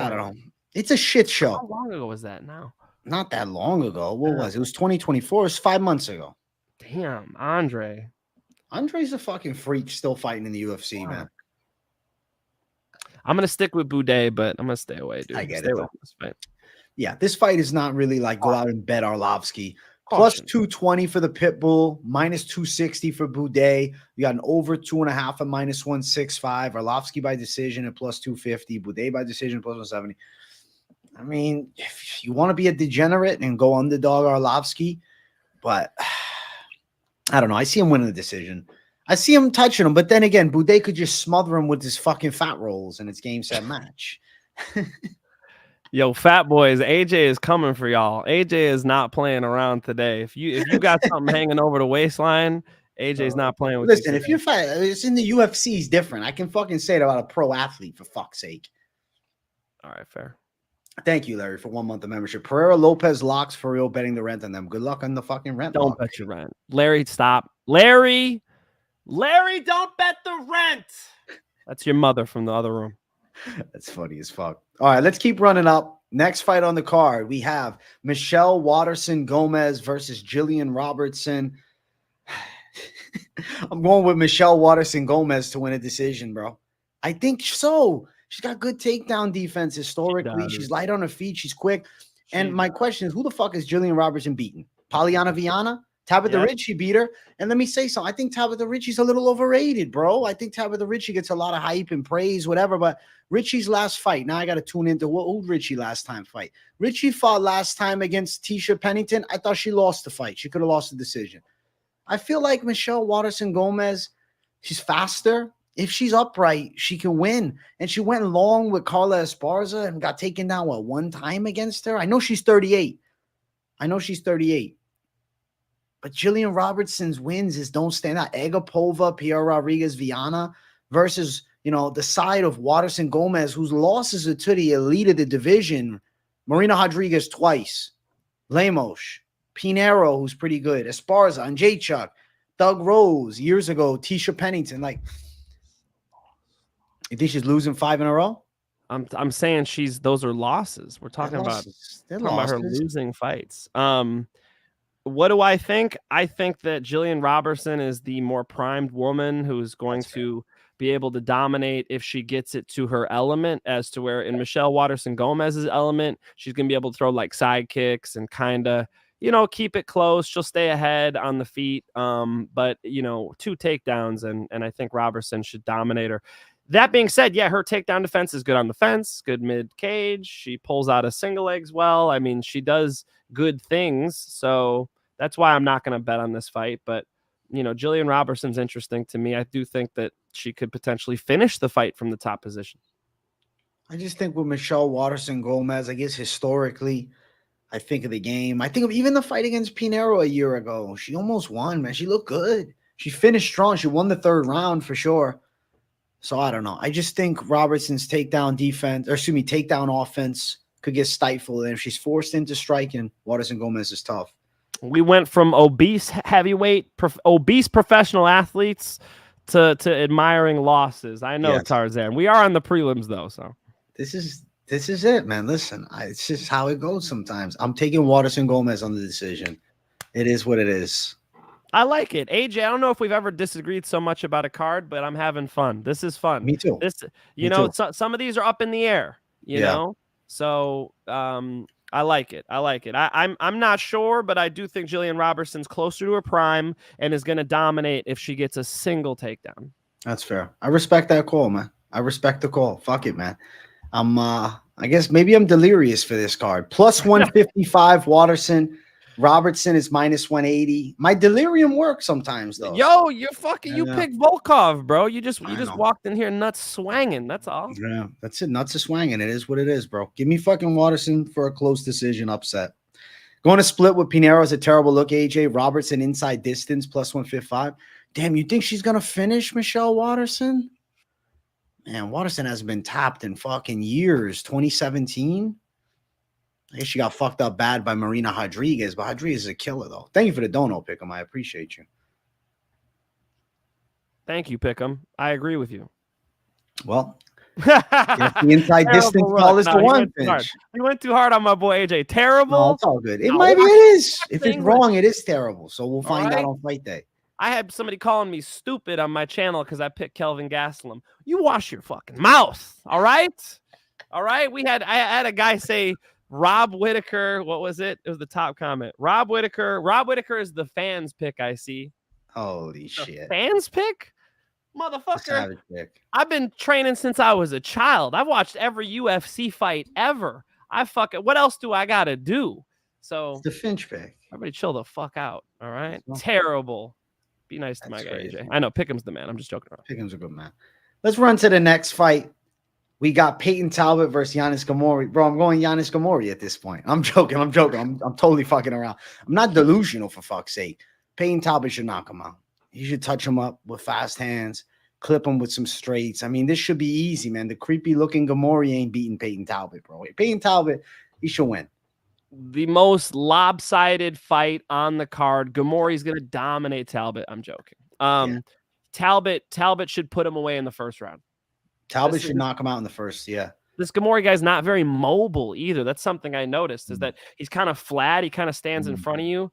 don't know. It's a shit show. How long ago was that now? Not that long ago. What was it? It was 2024. It was 5 months ago. Damn, Andre. Andre's a fucking freak still fighting in the UFC, man. I'm going to stick with Buday, but I'm going to stay away, dude. I get it. This fight. Yeah, this fight is not really like go out and bet Arlovski. Plus 220 for the Pitbull, minus 260 for Buday. You got an over 2.5 at minus 165. Arlovski by decision at plus 250. Buday by decision plus 170. I mean, if you want to be a degenerate and go underdog Arlovski, but I don't know. I see him winning the decision. I see him touching him, but then again, Buday could just smother him with his fucking fat rolls and it's game, set, match. Yo, fat boys, AJ is coming for y'all. AJ is not playing around today. If you got something hanging over the waistline, AJ's not playing with you. Listen, if you're fat, it's in the UFC is different. I can fucking say it about a pro athlete, for fuck's sake. All right, fair. Thank you, Larry, for 1 month of membership. Pereira, Lopes, locks for real, betting the rent on them. Good luck on the fucking rent. Don't bet your rent. Larry, stop. Larry, don't bet the rent. That's your mother from the other room. That's funny as fuck. All right, let's keep running up. Next fight on the card, we have Michelle Waterson-Gomez versus Jillian Robertson. I'm going with Michelle Waterson-Gomez to win a decision, bro. I think so. She's got good takedown defense historically. She's light on her feet. She's quick. And my question is, who the fuck is Jillian Robertson beating? Polyana Viana? Tabitha Ritchie beat her. And let me say something. I think Tabitha Ritchie's a little overrated, bro. I think Tabitha Ritchie gets a lot of hype and praise, whatever. But Ritchie's last fight, now I got to tune into who Ritchie last time fight. Ritchie fought last time against Tisha Pennington. I thought she lost the fight. She could have lost the decision. I feel like Michelle Waterson-Gomez, she's faster. If she's upright, she can win. And she went long with Carla Esparza and got taken down, one time against her? I know she's 38. But Jillian Robertson's wins don't stand out. Agapova, Pierre Rodriguez, Viana versus, the side of Waterson-Gomez, whose losses are to the elite of the division. Marina Rodriguez twice. Lemos, Pinheiro, who's pretty good. Esparza, Andrzejczyk, Doug Rose, years ago, Tisha Pennington. Like, you think she's losing 5 in a row? I'm saying those are losses. We're talking about her losing fights. What do I think? I think that Jillian Robertson is the more primed woman who's going to be able to dominate if she gets it to her element, as to where in Michelle Waterson-Gomez's element, she's going to be able to throw like side kicks and kind of, keep it close. She'll stay ahead on the feet. But 2 takedowns and I think Robertson should dominate her. That being said, her takedown defense is good on the fence, good mid-cage. She pulls out a single legs well. I mean, she does good things. So that's why I'm not going to bet on this fight. But, Jillian Robertson's interesting to me. I do think that she could potentially finish the fight from the top position. I just think with Michelle Waterson-Gomez, I guess historically, I think of the game. I think of even the fight against Pinheiro a year ago. She almost won, man. She looked good. She finished strong. She won the 3rd round for sure. So I don't know. I just think Robertson's takedown offense could get stifled. And if she's forced into striking, Waterson-Gomez is tough. We went from obese professional athletes to admiring losses. I know, yes. Tarzan. We are on the prelims though, so this is it, man. Listen, it's just how it goes sometimes. I'm taking Waterson-Gomez on the decision. It is what it is. I like it. AJ, I don't know if we've ever disagreed so much about a card, but I'm having fun. This is fun. Me too. Some of these are up in the air, you know? So I like it. I'm not sure, but I do think Jillian Robertson's closer to her prime and is going to dominate if she gets a single takedown. That's fair. I respect that call, man. I respect the call. Fuck it, man. I guess maybe I'm delirious for this card. Plus 155 Waterson. Robertson is minus 180. My delirium works sometimes though. Yo, you're fucking. You picked Volkov, bro. You just walked in here nuts swanging. That's all. Yeah, that's it. Nuts are swanging. It is what it is, bro. Give me fucking Waterson for a close decision upset. Going to split with Pinheiro is a terrible look. AJ Robertson inside distance plus 155. Damn, you think she's gonna finish Michelle Waterson? Man, Waterson hasn't been tapped in fucking years. 2017. I guess she got fucked up bad by Marina Rodriguez, but Rodriguez is a killer, though. Thank you for the dono, Pick'em. I appreciate you. Thank you, Pick'em. I agree with you. Well, the inside distance call is the one. You went too hard on my boy AJ. Terrible. No, it's all good. It is. If it's wrong, it is terrible. So we'll find out on fight day. I had somebody calling me stupid on my channel because I picked Kelvin Gastelum. You wash your fucking mouth. All right. All right. I had a guy say, Rob Whittaker, what was it? It was the top comment. Rob Whittaker is the fans pick, I see. Holy shit. Fans pick? Motherfucker. I've been training since I was a child. I've watched every UFC fight ever. What else do I gotta do? So it's the Finch pick. Everybody chill the fuck out. All right. Terrible. Be nice to my guy, AJ. I know Pickham's the man. I'm just joking around. Pickham's a good man. Let's run to the next fight. We got Payton Talbott versus Giannis Ghemmouri. Bro, I'm going Giannis Ghemmouri at this point. I'm joking. I'm totally fucking around. I'm not delusional, for fuck's sake. Payton Talbott should knock him out. He should touch him up with fast hands, clip him with some straights. I mean, this should be easy, man. The creepy-looking Ghemmouri ain't beating Payton Talbott, bro. Payton Talbott, he should win. The most lopsided fight on the card. Ghemmouri's going to dominate Talbott. I'm joking. Talbott should put him away in the first round. Talbot should knock him out in the first, This Ghemmouri guy's not very mobile either. That's something I noticed is that he's kind of flat. He kind of stands in front of you.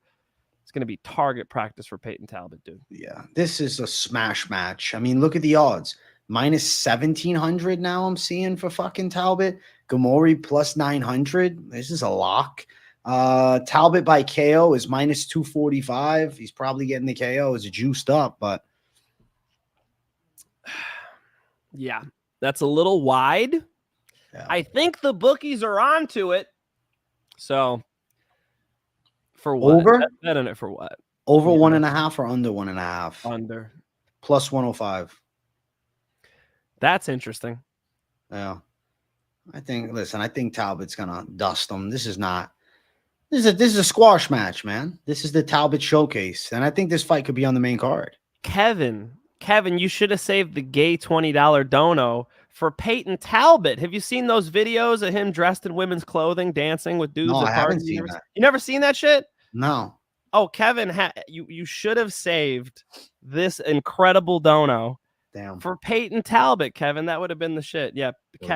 It's going to be target practice for Payton Talbott, dude. Yeah, this is a smash match. I mean, look at the odds. Minus 1,700 now I'm seeing for fucking Talbot. Ghemmouri plus 900. This is a lock. Talbot by KO is minus 245. He's probably getting the KO. It's juiced up, but yeah. That's a little wide. Yeah. I think the bookies are onto it. So, for what? Over? Bet on it for what? Over 1.5 or under 1.5? Under. Plus 105. That's interesting. Yeah. I think Talbot's going to dust him. This is a squash match, man. This is the Talbot showcase. And I think this fight could be on the main card. Kevin, you should have saved the gay $20 dono for Payton Talbott. Have you seen those videos of him dressed in women's clothing, dancing with dudes? No, I haven't seen that. You never seen that shit? No. Oh, Kevin, you should have saved this incredible dono for Payton Talbott, Kevin. That would have been the shit. Yeah,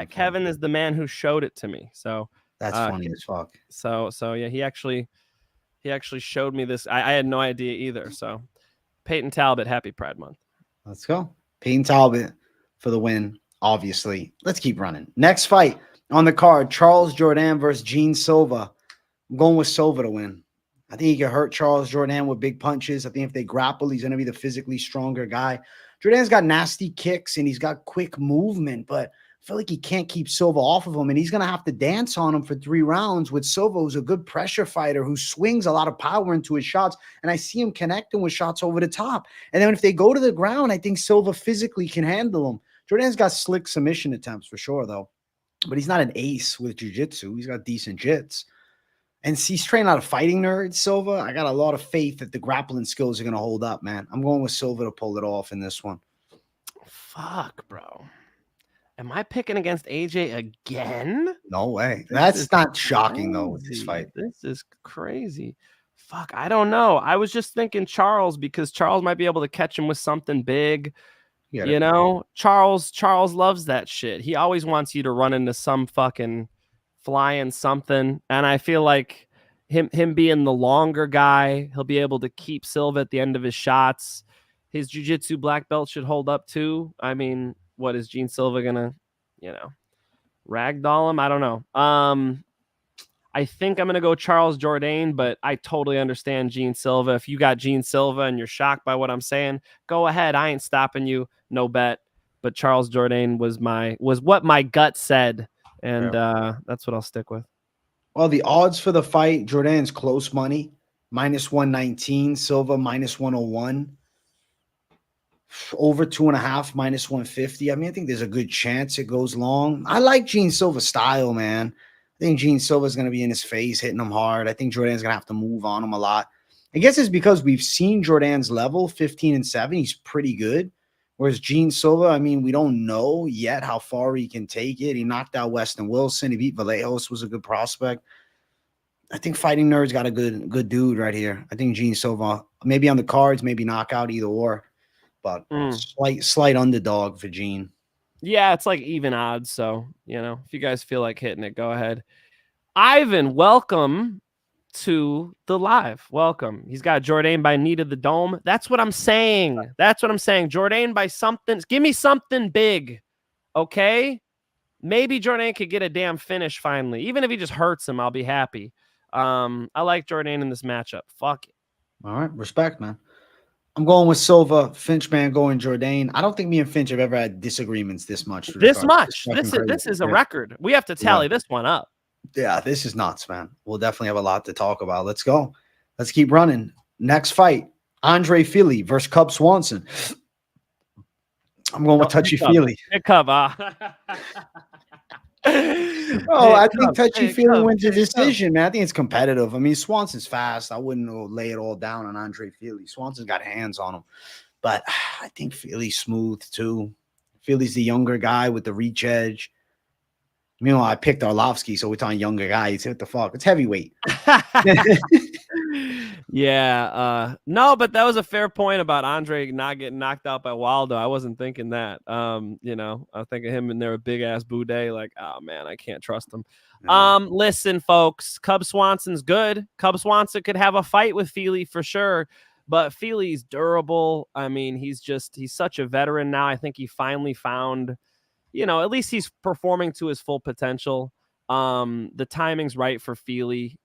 Kevin is the man who showed it to me. So that's funny as fuck. So yeah, he actually showed me this. I had no idea either. So Payton Talbott, happy Pride Month. Let's go. Payton Talbot for the win, obviously. Let's keep running. Next fight on the card, Charles Jourdain versus Gene Silva. I'm going with Silva to win. I think he can hurt Charles Jourdain with big punches. I think if they grapple, he's going to be the physically stronger guy. Jourdain's got nasty kicks and he's got quick movement, but I feel like he can't keep Silva off of him, and he's going to have to dance on him for 3 rounds with Silva, who's a good pressure fighter who swings a lot of power into his shots, and I see him connecting with shots over the top. And then if they go to the ground, I think Silva physically can handle him. Jourdain's got slick submission attempts for sure, though, but he's not an ace with jiu-jitsu. He's got decent jits. And he's training out of fighting nerds, Silva. I got a lot of faith that the grappling skills are going to hold up, man. I'm going with Silva to pull it off in this one. Fuck, bro. Am I picking against AJ again? No way. That's not shocking, though, with this Crazy. fight. This is crazy. Fuck, I don't know. I was just thinking Charles because Charles might be able to catch him with something big. You know, Charles loves that shit. He always wants you to run into some fucking flying something. And I feel like him being the longer guy, he'll be able to keep Silva at the end of his shots. His jiu-jitsu black belt should hold up too. I mean, what is Gene Silva gonna, ragdoll him? I don't know. I think I'm gonna go Charles Jourdain, but I totally understand Gene Silva. If you got Gene Silva and you're shocked by what I'm saying, go ahead. I ain't stopping you. No bet. But Charles Jourdain was what my gut said, and that's what I'll stick with. Well, the odds for the fight, Jourdain's close money, -119, Silva -101. Over 2.5, -150. I mean, I think there's a good chance it goes long. I like Gene Silva's style, man. I think Gene Silva's going to be in his face, hitting him hard. I think Jourdain's going to have to move on him a lot. I guess it's because we've seen Jourdain's level, 15-7. He's pretty good. Whereas Gene Silva, I mean, we don't know yet how far he can take it. He knocked out Weston Wilson. He beat Vallejos, was a good prospect. I think Fighting Nerd's got a good dude right here. I think Gene Silva, maybe on the cards, maybe knockout, either or. But slight underdog for Gene. Yeah, it's like even odds. So, if you guys feel like hitting it, go ahead. Ivan, welcome to the live. Welcome. He's got Jourdain by knee to the dome. That's what I'm saying. Jourdain by something. Give me something big. Okay? Maybe Jourdain could get a damn finish finally. Even if he just hurts him, I'll be happy. I like Jourdain in this matchup. Fuck it. All right. Respect, man. I'm going with Silva. Finch, man, going Jourdain. I don't think me and Finch have ever had disagreements this much. This is a record. We have to tally this one up. Yeah, this is nuts, man. We'll definitely have a lot to talk about. Let's go. Let's keep running. Next fight, Andre Fili versus Cub Swanson. I'm going with Touchy Fili. Cub. I think Touchy Fili wins the decision, man. I think it's competitive. I mean, Swanson's fast. I wouldn't lay it all down on Andre Fili. Swanson's got hands on him. But I think Fili's smooth, too. Fili's the younger guy with the reach edge. Meanwhile, I picked Arlovski, so we're talking younger guys. What the fuck? It's heavyweight. Yeah. No, but that was a fair point about Andre not getting knocked out by Waldo. I wasn't thinking that. I was thinking him and they're a big ass Buday. Like, oh man, I can't trust him. Listen, folks, Cub Swanson's good. Cub Swanson could have a fight with Fili for sure. But Fili's durable. I mean, he's such a veteran now. I think he finally found, at least he's performing to his full potential. The timing's right for Fili.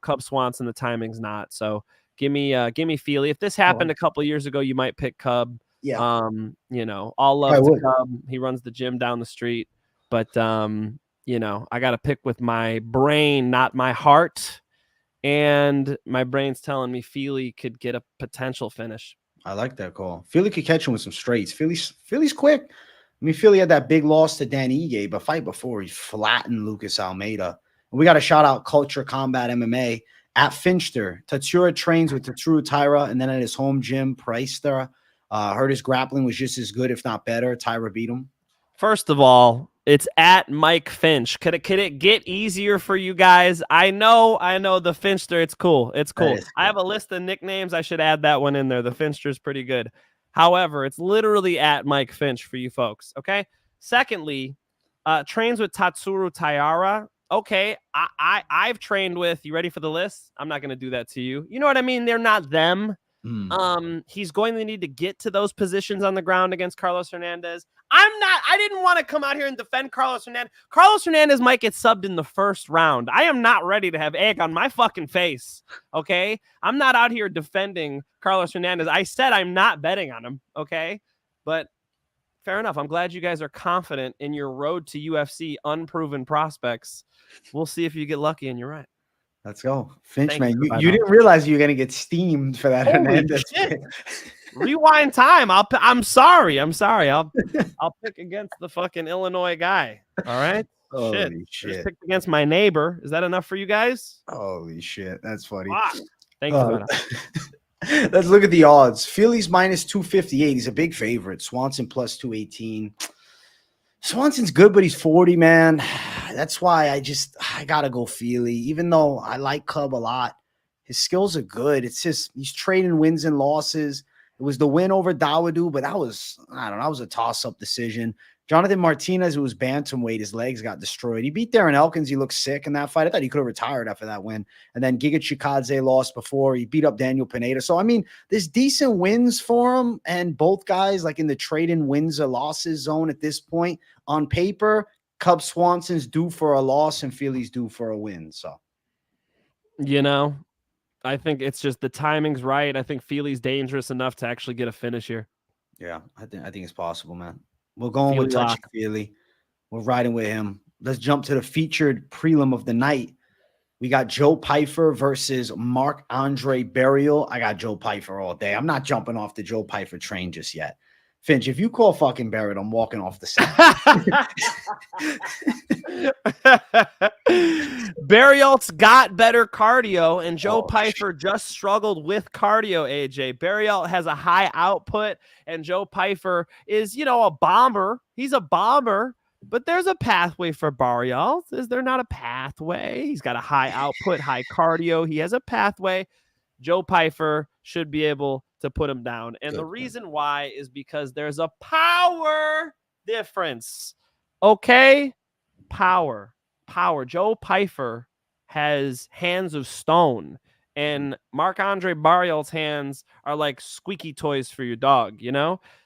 Cub Swanson, the timing's not. So give me Fili. If this happened a couple years ago, you might pick Cub. Yeah. All love to Cub. He runs the gym down the street. But I got to pick with my brain, not my heart. And my brain's telling me Fili could get a potential finish. I like that call. Fili could catch him with some straights. Fili's quick. I mean, Fili had that big loss to Dan Ige, but fight before he flattened Lucas Almeida. And we got to shout out Culture Combat MMA at Finster. Tatsura trains with Tatsuru Tyra, and then at his home gym, Preister. Heard his grappling was just as good, if not better. Tyra beat him. First of all, it's at Mike Finch. Could it get easier for you guys? I know the Finster. It's cool. Cool. I have a list of nicknames. I should add that one in there. The Finster is pretty good. However, it's literally at Mike Finch for you folks. Okay. Secondly, trains with Tatsuru Taira. Okay. I've trained with, you ready for the list? I'm not going to do that to you. You know what I mean? They're not them. He's going to need to get to those positions on the ground against Carlos Hernandez. I didn't want to come out here and defend Carlos Hernandez. Carlos Hernandez might get subbed in the first round. I am not ready to have egg on my fucking face. Okay. I'm not out here defending Carlos Hernandez. I said I'm not betting on him. Okay. But fair enough. I'm glad you guys are confident in your road to UFC unproven prospects. We'll see if you get lucky and you're right. Let's go. Finch, man. You didn't realize you were going to get steamed for that. Hernandez. Rewind time. I'm sorry. I'll pick against the fucking Illinois guy. All right. Holy shit. Just picked against my neighbor. Is that enough for you guys? Holy shit. That's funny. Wow. Thanks for that. Let's look at the odds. Fili's minus 258. He's a big favorite. Swanson plus 218. Swanson's good, but he's 40, man. That's why I got to go Fili. Even though I like Cub a lot, his skills are good. It's just he's trading wins and losses. It was the win over Dawodu, but that was a toss-up decision. Jonathan Martinez, who was bantamweight, his legs got destroyed. He beat Darren Elkins. He looked sick in that fight. I thought he could have retired after that win. And then Giga Chikadze lost before. He beat up Daniel Pineda. So, I mean, there's decent wins for him. And both guys, like in the trade-in wins or losses zone at this point, on paper, Cub Swanson's due for a loss and Fili's due for a win. So, you know, I think it's just the timing's right. I think Fili's dangerous enough to actually get a finish here. Yeah, I think it's possible, man. We're going with touchy Fili. We're riding with him. Let's jump to the featured prelim of the night. We got Joe Pyfer versus Marc-Andre Barriault. I got Joe Pyfer all day. I'm not jumping off the Joe Pyfer train just yet. Finch, if you call fucking Barriault, I'm walking off the set. Barriault's got better cardio, and Joe Pyfer just struggled with cardio, AJ. Barriault has a high output, and Joe Pyfer is, a bomber. He's a bomber, but there's a pathway for Barriault. Is there not a pathway? He's got a high output, high cardio. He has a pathway. Joe Pyfer should be able to put him down. And the reason why is because there's a power difference. Okay? Power. Joe Pyfer has hands of stone, and Marc-Andre Barriault's hands are like squeaky toys for your dog,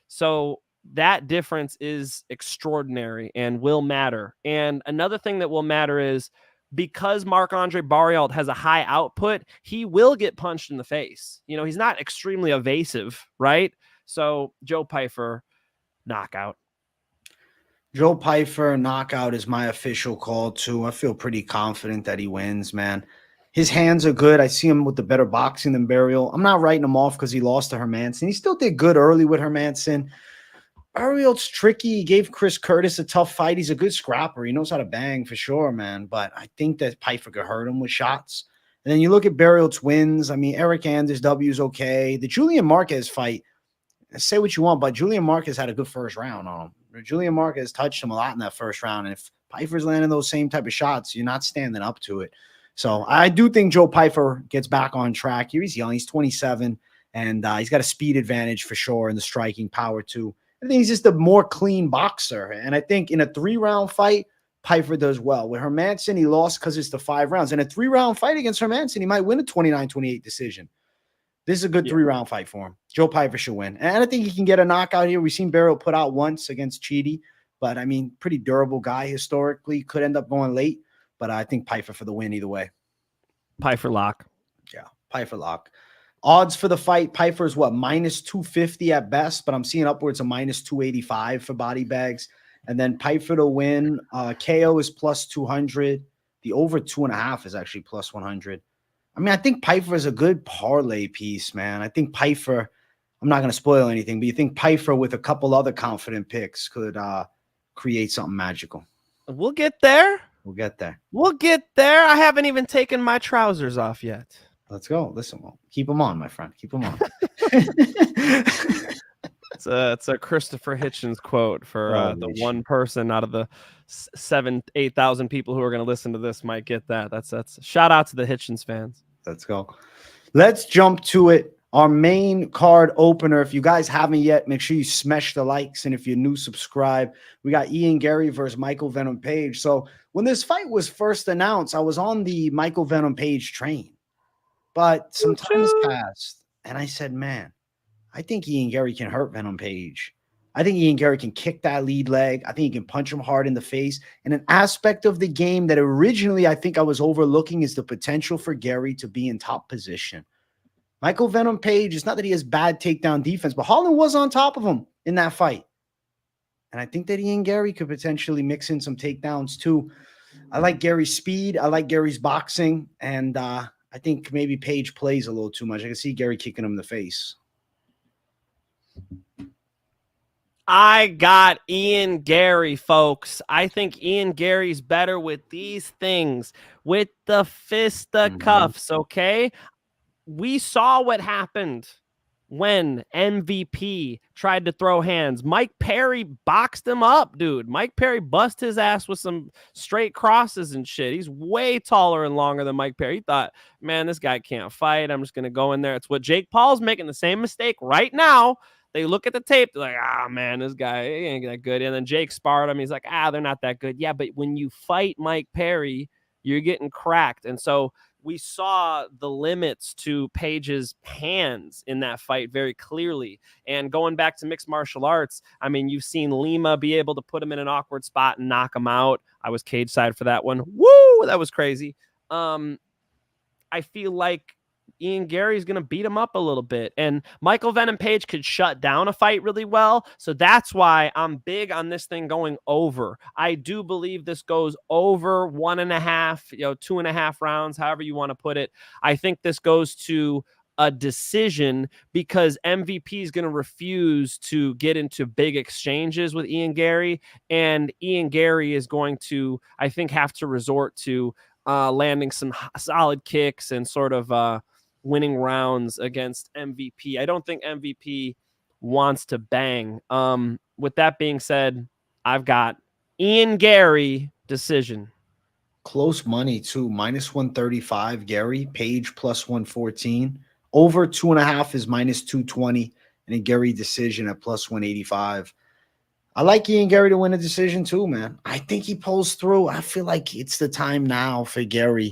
So that difference is extraordinary and will matter. And another thing that will matter is because Marc-Andre Barriault has a high output, he will get punched in the face. He's not extremely evasive, right? So Joe Pyfer, knockout. Joe Pyfer, knockout is my official call, too. I feel pretty confident that he wins, man. His hands are good. I see him with the better boxing than Barriault. I'm not writing him off because he lost to Hermanson. He still did good early with Hermanson. Barriault's tricky. He gave Chris Curtis a tough fight. He's a good scrapper. He knows how to bang for sure, man. But I think that Pyfer could hurt him with shots. And then you look at Barriault's wins. I mean, Eric Anders' W is okay. The Julian Marquez fight, say what you want, but Julian Marquez had a good first round on him. Julian Marquez touched him a lot in that first round. And if Pyfer's landing those same type of shots, you're not standing up to it. So I do think Joe Pyfer gets back on track here. He's young. He's 27. And he's got a speed advantage for sure and the striking power, too. I think he's just a more clean boxer. And I think in a 3-round fight, Pyfer does well. With Hermanson, he lost because it's the 5 rounds. In a 3-round fight against Hermanson, he might win a 29-28 decision. This is a good 3-round fight for him. Joe Pyfer should win. And I think he can get a knockout here. We've seen Barriault put out once against Chidi. But, I mean, pretty durable guy historically. Could end up going late. But I think Pyfer for the win either way. Pyfer lock. Yeah, Pyfer lock. Odds for the fight, Pyfer is what, minus 250 at best, but I'm seeing upwards of minus 285 for body bags. And then Pyfer to win, KO is plus 200. The over 2.5 is actually plus 100. I mean, I think Pyfer is a good parlay piece, man. I think Pyfer, I'm not going to spoil anything, but you think Pyfer with a couple other confident picks could create something magical. We'll get there. We'll get there. We'll get there. I haven't even taken my trousers off yet. Let's go. Listen, well, keep them on, my friend. Keep them on. It's a Christopher Hitchens quote for the one person out of the 8,000 people who are going to listen to this might get that. That's shout out to the Hitchens fans. Let's go. Let's jump to it. Our main card opener. If you guys haven't yet, make sure you smash the likes. And if you're new, subscribe. We got Ian Garry versus Michael Venom Page. So when this fight was first announced, I was on the Michael Venom Page train. But some time has passed, and I said, man, I think Ian Garry can hurt Venom Page. I think Ian Garry can kick that lead leg. I think he can punch him hard in the face. And an aspect of the game that originally I think I was overlooking is the potential for Garry to be in top position. Michael Venom Page, it's not that he has bad takedown defense, but Holland was on top of him in that fight. And I think that Ian Garry could potentially mix in some takedowns too. I like Gary's speed. I like Gary's boxing. And I think maybe Page plays a little too much. I can see Garry kicking him in the face. I got Ian Garry, folks. I think Ian Garry's better with these things, with the fisticuffs, okay? we saw what happened when MVP tried to throw hands. Mike Perry boxed him up, dude. Mike Perry bust his ass with some straight crosses and shit. He's way taller and longer than Mike Perry. He thought, man, this guy can't fight. I'm just going to go in there. It's what Jake Paul's making the same mistake right now. They look at the tape. They're like, man, this guy he ain't that good. And then Jake sparred him. He's like, they're not that good. Yeah, but when you fight Mike Perry, you're getting cracked. And so we saw the limits to Page's hands in that fight very clearly. And going back to mixed martial arts, I mean, you've seen Lima be able to put him in an awkward spot and knock him out. I was cage side for that one. Woo! That was crazy. I feel like Ian Garry's going to beat him up a little bit. And Michael Venom Page could shut down a fight really well. So that's why I'm big on this thing going over. I do believe this goes over 1.5, 2.5 rounds, however you want to put it. I think this goes to a decision because MVP is going to refuse to get into big exchanges with Ian Garry. And Ian Garry is going to, I think, have to resort to landing some solid kicks and sort of winning rounds against MVP. I don't think MVP wants to bang. With that being said, I've got Ian Garry decision. Close money too. -135 Garry, Page +114. Over 2.5 is -220, and a Garry decision at +185. I like Ian Garry to win a decision too, man. I think he pulls through. I feel like it's the time now for Garry.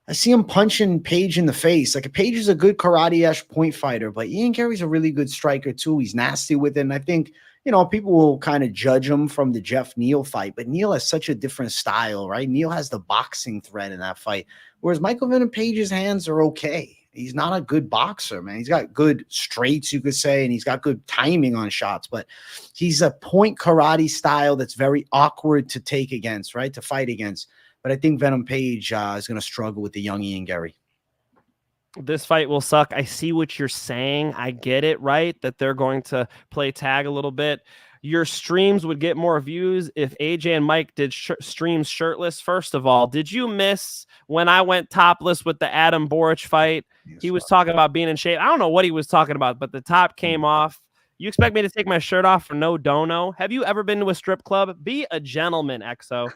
I see him punching Page in the face. Like, Page is a good karate-esque point fighter, but Ian Garry's a really good striker too. He's nasty with it. And I think, people will kind of judge him from the Jeff Neal fight, but Neal has such a different style, right? Neal has the boxing thread in that fight, whereas Michael Venom Page's hands are okay. He's not a good boxer, man. He's got good straights, you could say, and he's got good timing on shots, but he's a point karate style that's very awkward to take against, right? To fight against. But I think Venom Page is going to struggle with the young Ian Garry. This fight will suck. I see what you're saying. I get it, right? That they're going to play tag a little bit. Your streams would get more views if AJ and Mike did streams shirtless. First of all, did you miss when I went topless with the Adam Boric fight? He was talking about being in shape. I don't know what he was talking about, but the top came off. You expect me to take my shirt off for no dono? Have you ever been to a strip club? Be a gentleman, EXO.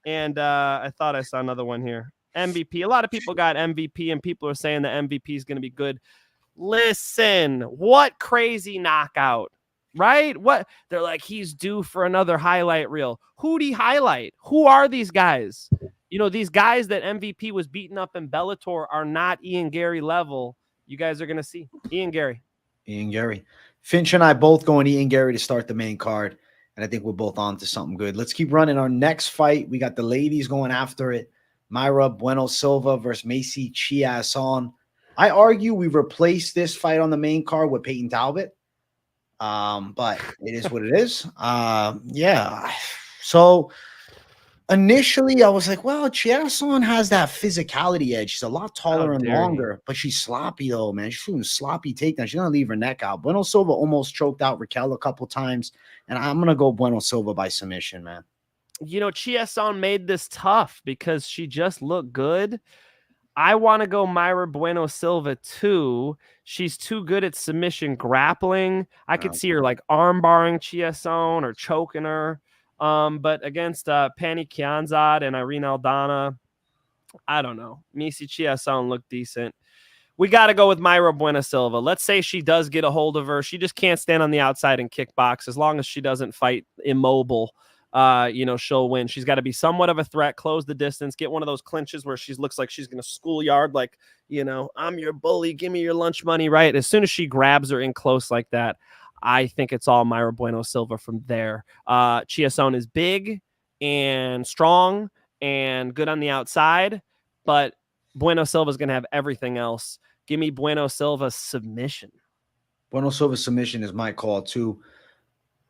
And I thought I saw another one here. MVP. A lot of people got MVP, and people are saying that MVP is going to be good. Listen, what crazy knockout, right? What? They're like, he's due for another highlight reel. Who'd he highlight? Who are these guys? These guys that MVP was beating up in Bellator are not Ian Garry level. You guys are going to see Ian Garry. Ian Garry. Finch and I both going Ian Garry to start the main card. And I think we're both on to something good. Let's keep running our next fight. We got the ladies going after it. Mayra Bueno Silva versus Macy Chiasson. I argue we replaced this fight on the main card with Payton Talbott. But it is what it is. Yeah. So initially I was like, well, Chiasson has that physicality edge. She's a lot taller and longer, but she's sloppy though, man. She's shooting sloppy takedowns. She's gonna leave her neck out. Bueno Silva almost choked out Raquel a couple times, and I'm gonna go Bueno Silva by submission, man. Chiasson made this tough because she just looked good. I want to go Mayra Bueno Silva too. She's too good at submission grappling. I could see her like arm barring Chiasson or choking her. But against Pani Kianzad and Irene Aldana, I don't know. Macy Chiasson looked decent. We got to go with Mayra Bueno Silva. Let's say she does get a hold of her. She just can't stand on the outside and kickbox. As long as she doesn't fight immobile, she'll win. She's got to be somewhat of a threat, close the distance, get one of those clinches where she looks like she's going to schoolyard, like, I'm your bully, give me your lunch money, right? As soon as she grabs her in close like that, I think it's all Mayra Bueno Silva from there. Chiasson is big and strong and good on the outside, but Bueno Silva is going to have everything else. Give me Bueno Silva submission. Bueno Silva submission is my call too.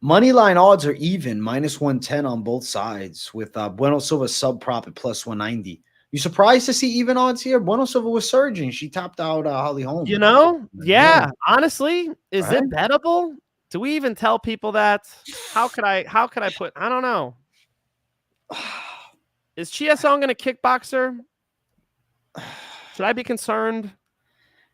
Moneyline odds are even, -110 on both sides, with Bueno Silva sub prop at +190. You surprised to see even odds here? Bueno Silva was surging. She topped out Holly Holm. Yeah. Honestly, is it bettable? Do we even tell people that? How could I put? I don't know. Is Chiasson going to kickbox her? Should I be concerned?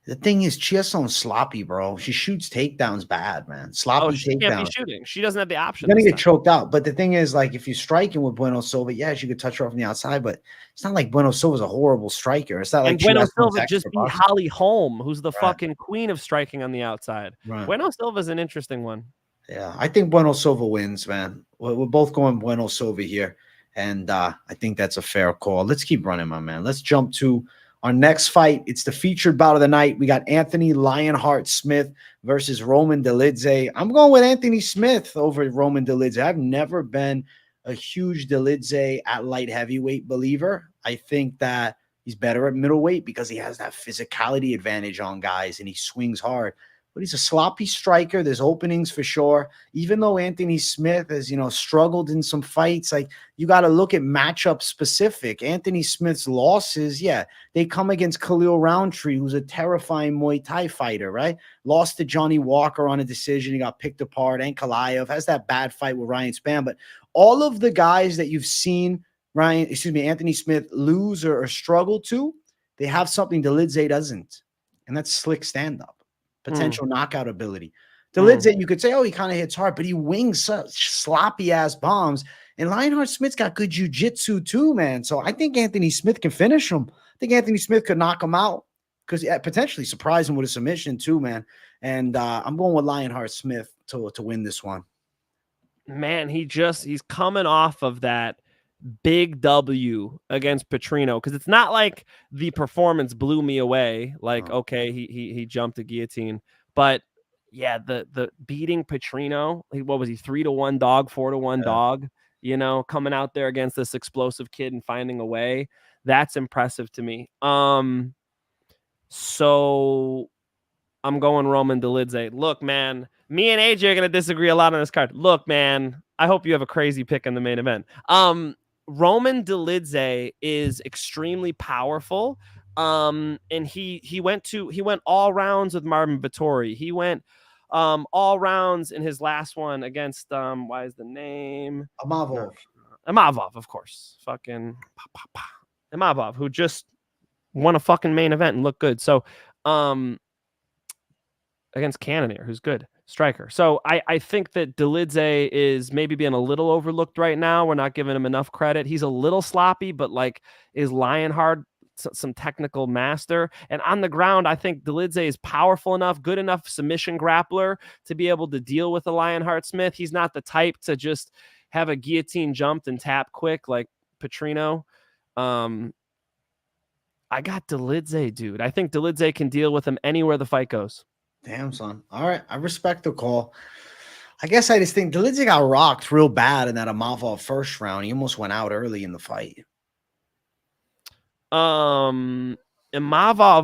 The thing is, Chiasson's sloppy, bro. She shoots takedowns bad, man. Sloppy Oh, she can't be takedowns. shooting. She doesn't have the option. You're gonna this get time. choked out. But the thing is, like, if you're striking with Bueno Silva, yeah, she could touch her off on the outside, but it's not like Bueno Silva's a horrible striker. It's not like And Bueno Chiasson's Silva extra just beat boxing. Holly Holm, who's the Right. fucking queen of striking on the outside. Right. Bueno Silva's an interesting one. Yeah, I think Bueno Silva wins, man. We're both going Bueno Silva here, and I think that's a fair call. Let's keep running, my man. Let's jump to our next fight. It's the featured bout of the night. We got Anthony Lionheart Smith versus Roman Dolidze. I'm going with Anthony Smith over Roman Dolidze. I've never been a huge Dolidze at light heavyweight believer. I think that he's better at middleweight because he has that physicality advantage on guys and he swings hard. But he's a sloppy striker. There's openings for sure. Even though Anthony Smith has, struggled in some fights, like you got to look at matchup specific. Anthony Smith's losses, yeah, they come against Khalil Roundtree, who's a terrifying Muay Thai fighter, right? Lost to Johnny Walker on a decision. He got picked apart. Ankalaev has that bad fight with Ryan Spann. But all of the guys that you've seen Anthony Smith lose or struggle to, they have something Dolidze doesn't. And that's slick stand-up. Potential knockout ability. Dolidze, you could say, oh, he kind of hits hard, but he wings such sloppy-ass bombs. And Lionheart Smith's got good jiu-jitsu too, man. So I think Anthony Smith can finish him. I think Anthony Smith could knock him out because potentially surprise him with a submission too, man. And I'm going with Lionheart Smith to win this one. Man, he's coming off of that big W against Petrino, because it's not like the performance blew me away. Like, okay, he jumped a guillotine, but yeah, the beating Petrino, what was he, 3-1 dog, 4-1 dog, coming out there against this explosive kid and finding a way. That's impressive to me. So I'm going Roman Dolidze. Look, man, me and AJ are going to disagree a lot on this card. Look, man, I hope you have a crazy pick in the main event. Roman Dolidze is extremely powerful. And he went all rounds with Marvin Vettori. He went all rounds in his last one against why is the name? Imavov, of course. Fucking Imavov, who just won a fucking main event and looked good. So against Cannonier, who's good striker. So I think that Dolidze is maybe being a little overlooked right now. We're not giving him enough credit. He's a little sloppy, but like is Lionheart some technical master. And on the ground, I think Dolidze is powerful enough, good enough submission grappler to be able to deal with a Lionheart Smith. He's not the type to just have a guillotine jumped and tap quick like Petrino. I got Dolidze, dude. I think Dolidze can deal with him anywhere the fight goes. Damn, son. All right. I respect the call. I guess I just think Dolidze got rocked real bad in that Imavov first round. He almost went out early in the fight. Imavov,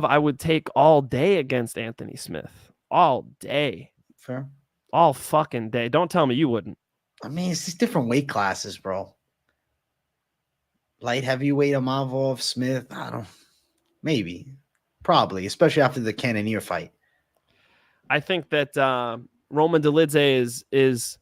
I would take all day against Anthony Smith. All day. Fair. All fucking day. Don't tell me you wouldn't. I mean, it's just different weight classes, bro. Light heavyweight Imavov, Smith. I don't. Maybe. Probably. Especially after the Cannonier fight. I think that Roman Dolidze is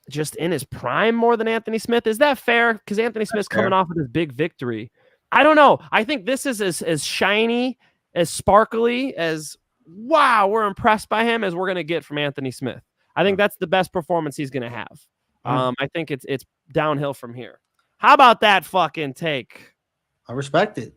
just in his prime more than Anthony Smith. Is that fair? Because Anthony Smith's coming off of this big victory. I don't know. I think this is as shiny, as sparkly, as wow, we're impressed by him as we're going to get from Anthony Smith. I think that's the best performance he's going to have. I think it's downhill from here. How about that fucking take? I respect it.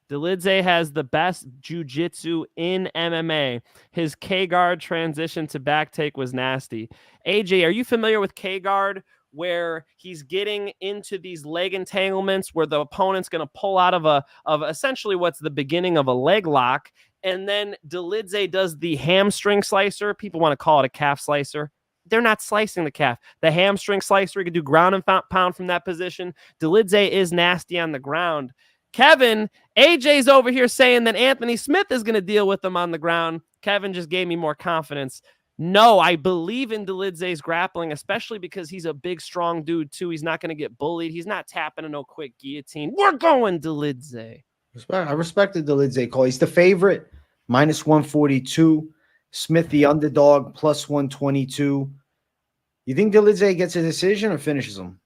Dolidze has the best jiu-jitsu in MMA. His K-guard transition to back take was nasty. AJ, are you familiar with K-guard, where he's getting into these leg entanglements where the opponent's going to pull out of essentially what's the beginning of a leg lock, and then Dolidze does the hamstring slicer. People want to call it a calf slicer. They're not slicing the calf. The hamstring slicer, you can do ground and pound from that position. Dolidze is nasty on the ground. Kevin, AJ's over here saying that Anthony Smith is going to deal with him on the ground. Kevin just gave me more confidence. No, I believe in Dolidze's grappling, especially because he's a big, strong dude, too. He's not going to get bullied. He's not tapping a no quick guillotine. We're going Dolidze. I respect the Dolidze call. He's the favorite, -142. Smith, the underdog, +122. You think Dolidze gets a decision or finishes him?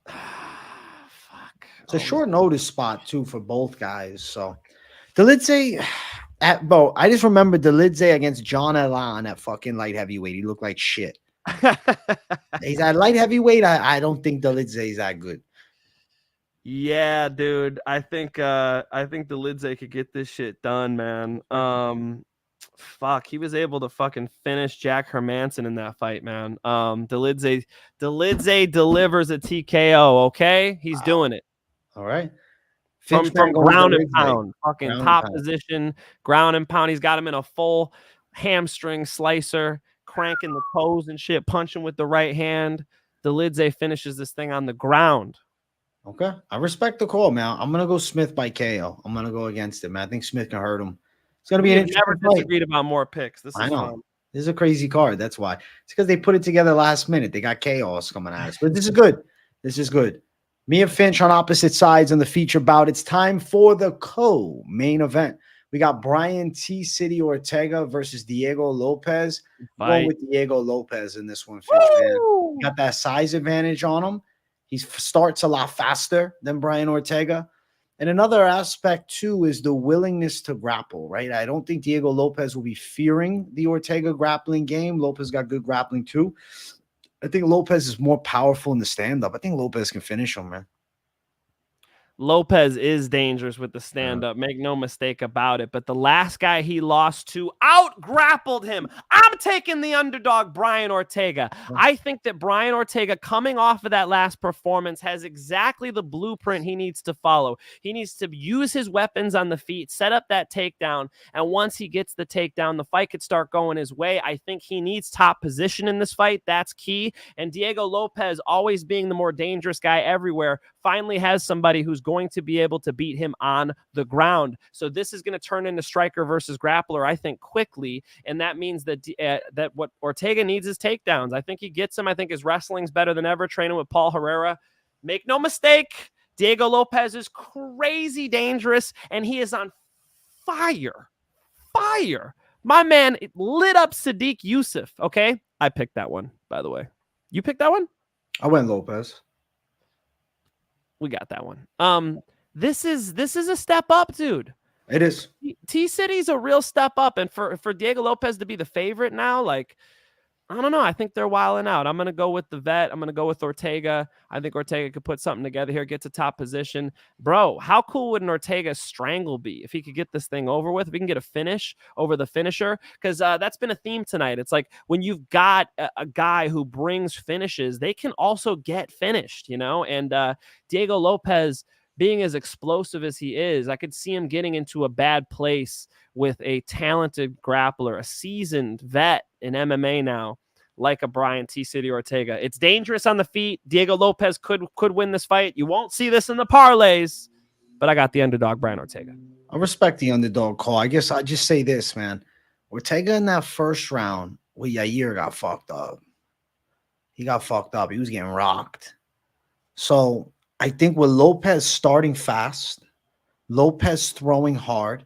Fuck. It's a short notice spot too for both guys. So Dolidze, I just remember Dolidze against John Allen at fucking light heavyweight. He looked like shit. He's at light heavyweight. I don't think Dolidze is that good. Yeah, dude. I think Dolidze could get this shit done, man. Fuck, he was able to fucking finish Jack Hermanson in that fight, man. Dolidze delivers a TKO. Okay, he's doing it. All right. From ground and pound, fucking top position, ground and pound. He's got him in a full hamstring slicer, cranking the toes and shit, punching with the right hand. Dolidze finishes this thing on the ground. Okay, I respect the call, man. I'm gonna go Smith by KO. I'm gonna go against him, man. I think Smith can hurt him. It's gonna be an interesting never disagreed about more picks. This is fun. This is a crazy card. That's why. It's because they put it together last minute. They got chaos coming at us, but this is good. This is good. Me and Finch on opposite sides on the feature bout. It's time for the co-main event. We got Brian T. City Ortega versus Diego Lopes. Going with Diego Lopes in this one, Finch, man. Got that size advantage on him. He starts a lot faster than Brian Ortega. And another aspect, too, is the willingness to grapple, right? I don't think Diego Lopes will be fearing the Ortega grappling game. Lopes got good grappling, too. I think Lopes is more powerful in the stand-up. I think Lopes can finish him, man. Lopes is dangerous with the stand-up. Make no mistake about it. But the last guy he lost to out-grappled him. I'm taking the underdog, Brian Ortega. I think that Brian Ortega, coming off of that last performance, has exactly the blueprint he needs to follow. He needs to use his weapons on the feet, set up that takedown, and once he gets the takedown, the fight could start going his way. I think he needs top position in this fight. That's key. And Diego Lopes, always being the more dangerous guy everywhere, finally has somebody who's going to be able to beat him on the ground. So this is going to turn into striker versus grappler, I think, quickly. And that means that that what Ortega needs is takedowns. I think he gets them. I think his wrestling's better than ever, training with Paul Herrera. Make no mistake, Diego Lopes is crazy dangerous, and he is on fire. Fire. My man lit up Sadiq Youssef, okay? I picked that one, by the way. You picked that one? I went Lopes. We got that one. This is a step up, dude. It is. T-City's a real step up, and for Diego Lopes to be the favorite now, like, I don't know. I think they're wilding out. I'm gonna go with the vet. I'm gonna go with Ortega. I think Ortega could put something together here, get to top position. Bro, how cool would an Ortega strangle be if he could get this thing over with? If he can get a finish over the finisher, because that's been a theme tonight. It's like when you've got a guy who brings finishes, they can also get finished, you know. And Diego Lopes, being as explosive as he is, I could see him getting into a bad place with a talented grappler, a seasoned vet in MMA now, like a Brian T. City Ortega. It's dangerous on the feet. Diego Lopes could win this fight. You won't see this in the parlays, but I got the underdog, Brian Ortega. I respect the underdog call. I guess I just say this, man. Ortega in that first round with Yair got fucked up. He got fucked up. He was getting rocked. So I think with Lopes starting fast, Lopes throwing hard,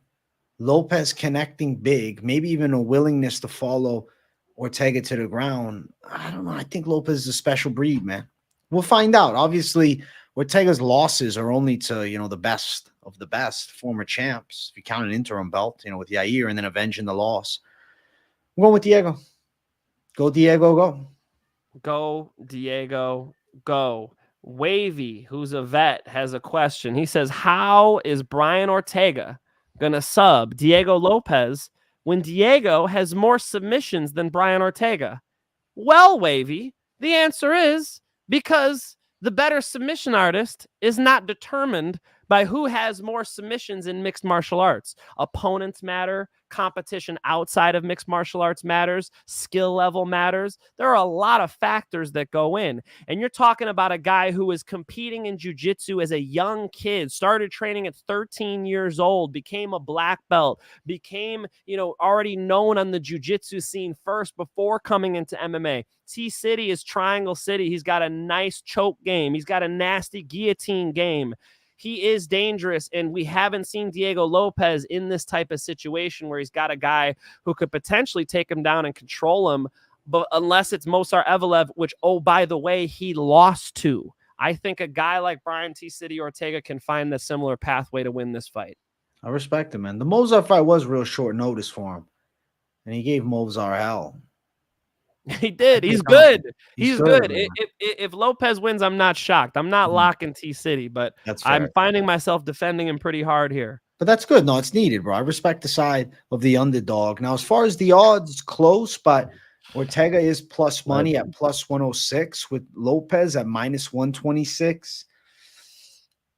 Lopes connecting big, maybe even a willingness to follow Ortega to the ground. I don't know. I think Lopes is a special breed, man. We'll find out. Obviously, Ortega's losses are only to, you know, the best of the best former champs. If you count an interim belt, you know, with Yair and then avenging the loss. I'm going with Diego. Go, Diego, go. Go, Diego, go. Wavy, who's a vet, has a question. He says, how is Brian Ortega going to sub Diego Lopes when Diego has more submissions than Brian Ortega? Well, Wavy, the answer is because the better submission artist is not determined by who has more submissions in mixed martial arts. Opponents matter. Competition outside of mixed martial arts matters. Skill level matters. There are a lot of factors that go in. And you're talking about a guy who was competing in jiu-jitsu as a young kid, started training at 13 years old, became a black belt, became, you know, already known on the jiu-jitsu scene first before coming into MMA. T-City is Triangle City. He's got a nice choke game. He's got a nasty guillotine game. He is dangerous, and we haven't seen Diego Lopes in this type of situation where he's got a guy who could potentially take him down and control him, but unless it's Mosar Evelev, which, oh, by the way, he lost to. I think a guy like Brian T. City Ortega can find a similar pathway to win this fight. I respect him, man. The Mozart fight was real short notice for him, and he gave Mozart hell. He did. He's good. He's good. If If Lopez wins, I'm not shocked. I'm not locking T City, but I'm finding myself defending him pretty hard here. But that's good. No, it's needed, bro. I respect the side of the underdog. Now, as far as the odds, close, but Ortega is plus money at plus 106 with Lopez at minus 126.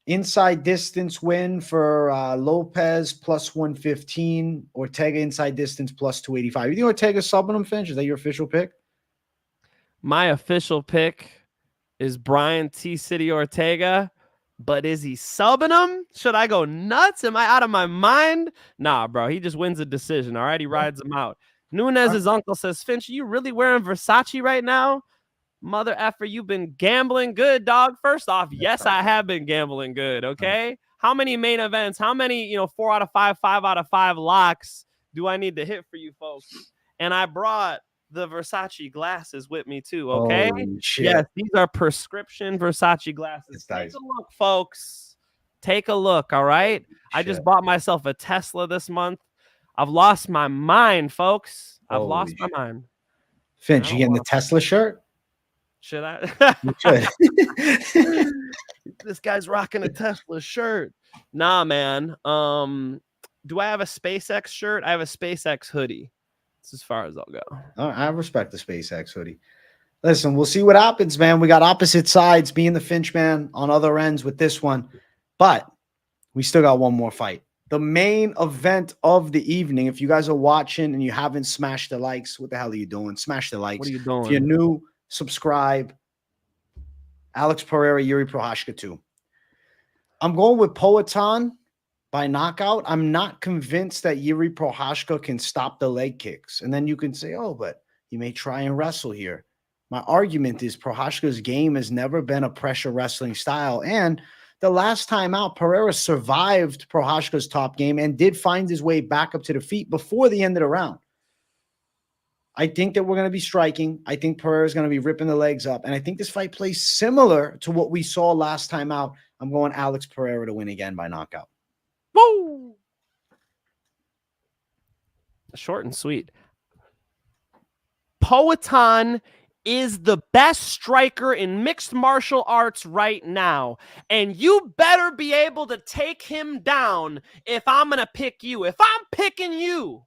Inside distance win for Lopez plus 115. Ortega inside distance plus 285. You think Ortega's subbing him, Finch? Is that your official pick? My official pick is Brian T. City Ortega. But is he subbing him? Should I go nuts? Am I out of my mind? Nah, bro. He just wins a decision. All right. He rides him out. Nunez's uncle says, Finch, you really wearing Versace right now? Mother effer, you've been gambling good, dog. First off, yes, I have been gambling good, okay? How many main events, how many, 4 out of 5, 5 out of 5 locks do I need to hit for you folks? And I brought the Versace glasses with me too, okay? Yes, these are prescription Versace glasses. Take a look, folks. Take a look, all right? I just bought myself a Tesla this month. I've lost my mind, folks. I've lost my mind. Finch, you getting the Tesla shirt? Should I? You should. This guy's rocking a Tesla shirt. Nah, man. Do I have a SpaceX shirt? I have a SpaceX hoodie. That's as far as I'll go. All right, I respect the SpaceX hoodie. Listen, we'll see what happens, man. We got opposite sides, being the Finch man on other ends with this one. But we still got one more fight. The main event of the evening. If you guys are watching and you haven't smashed the likes, what the hell are you doing? Smash the likes. What are you doing? If you're new, subscribe. Alex Pereira, Yuri Prochazka 2. I'm going with Payton by knockout. I'm not convinced that Yuri Prochazka can stop the leg kicks. And then you can say, oh, but he may try and wrestle here. My argument is Prochazka's game has never been a pressure wrestling style. And the last time out, Pereira survived Prochazka's top game and did find his way back up to the feet before the end of the round. I think that we're going to be striking. I think Pereira is going to be ripping the legs up. And I think this fight plays similar to what we saw last time out. I'm going Alex Pereira to win again by knockout. Woo! Short and sweet. Payton is the best striker in mixed martial arts right now. And you better be able to take him down if I'm going to pick you. If I'm picking you,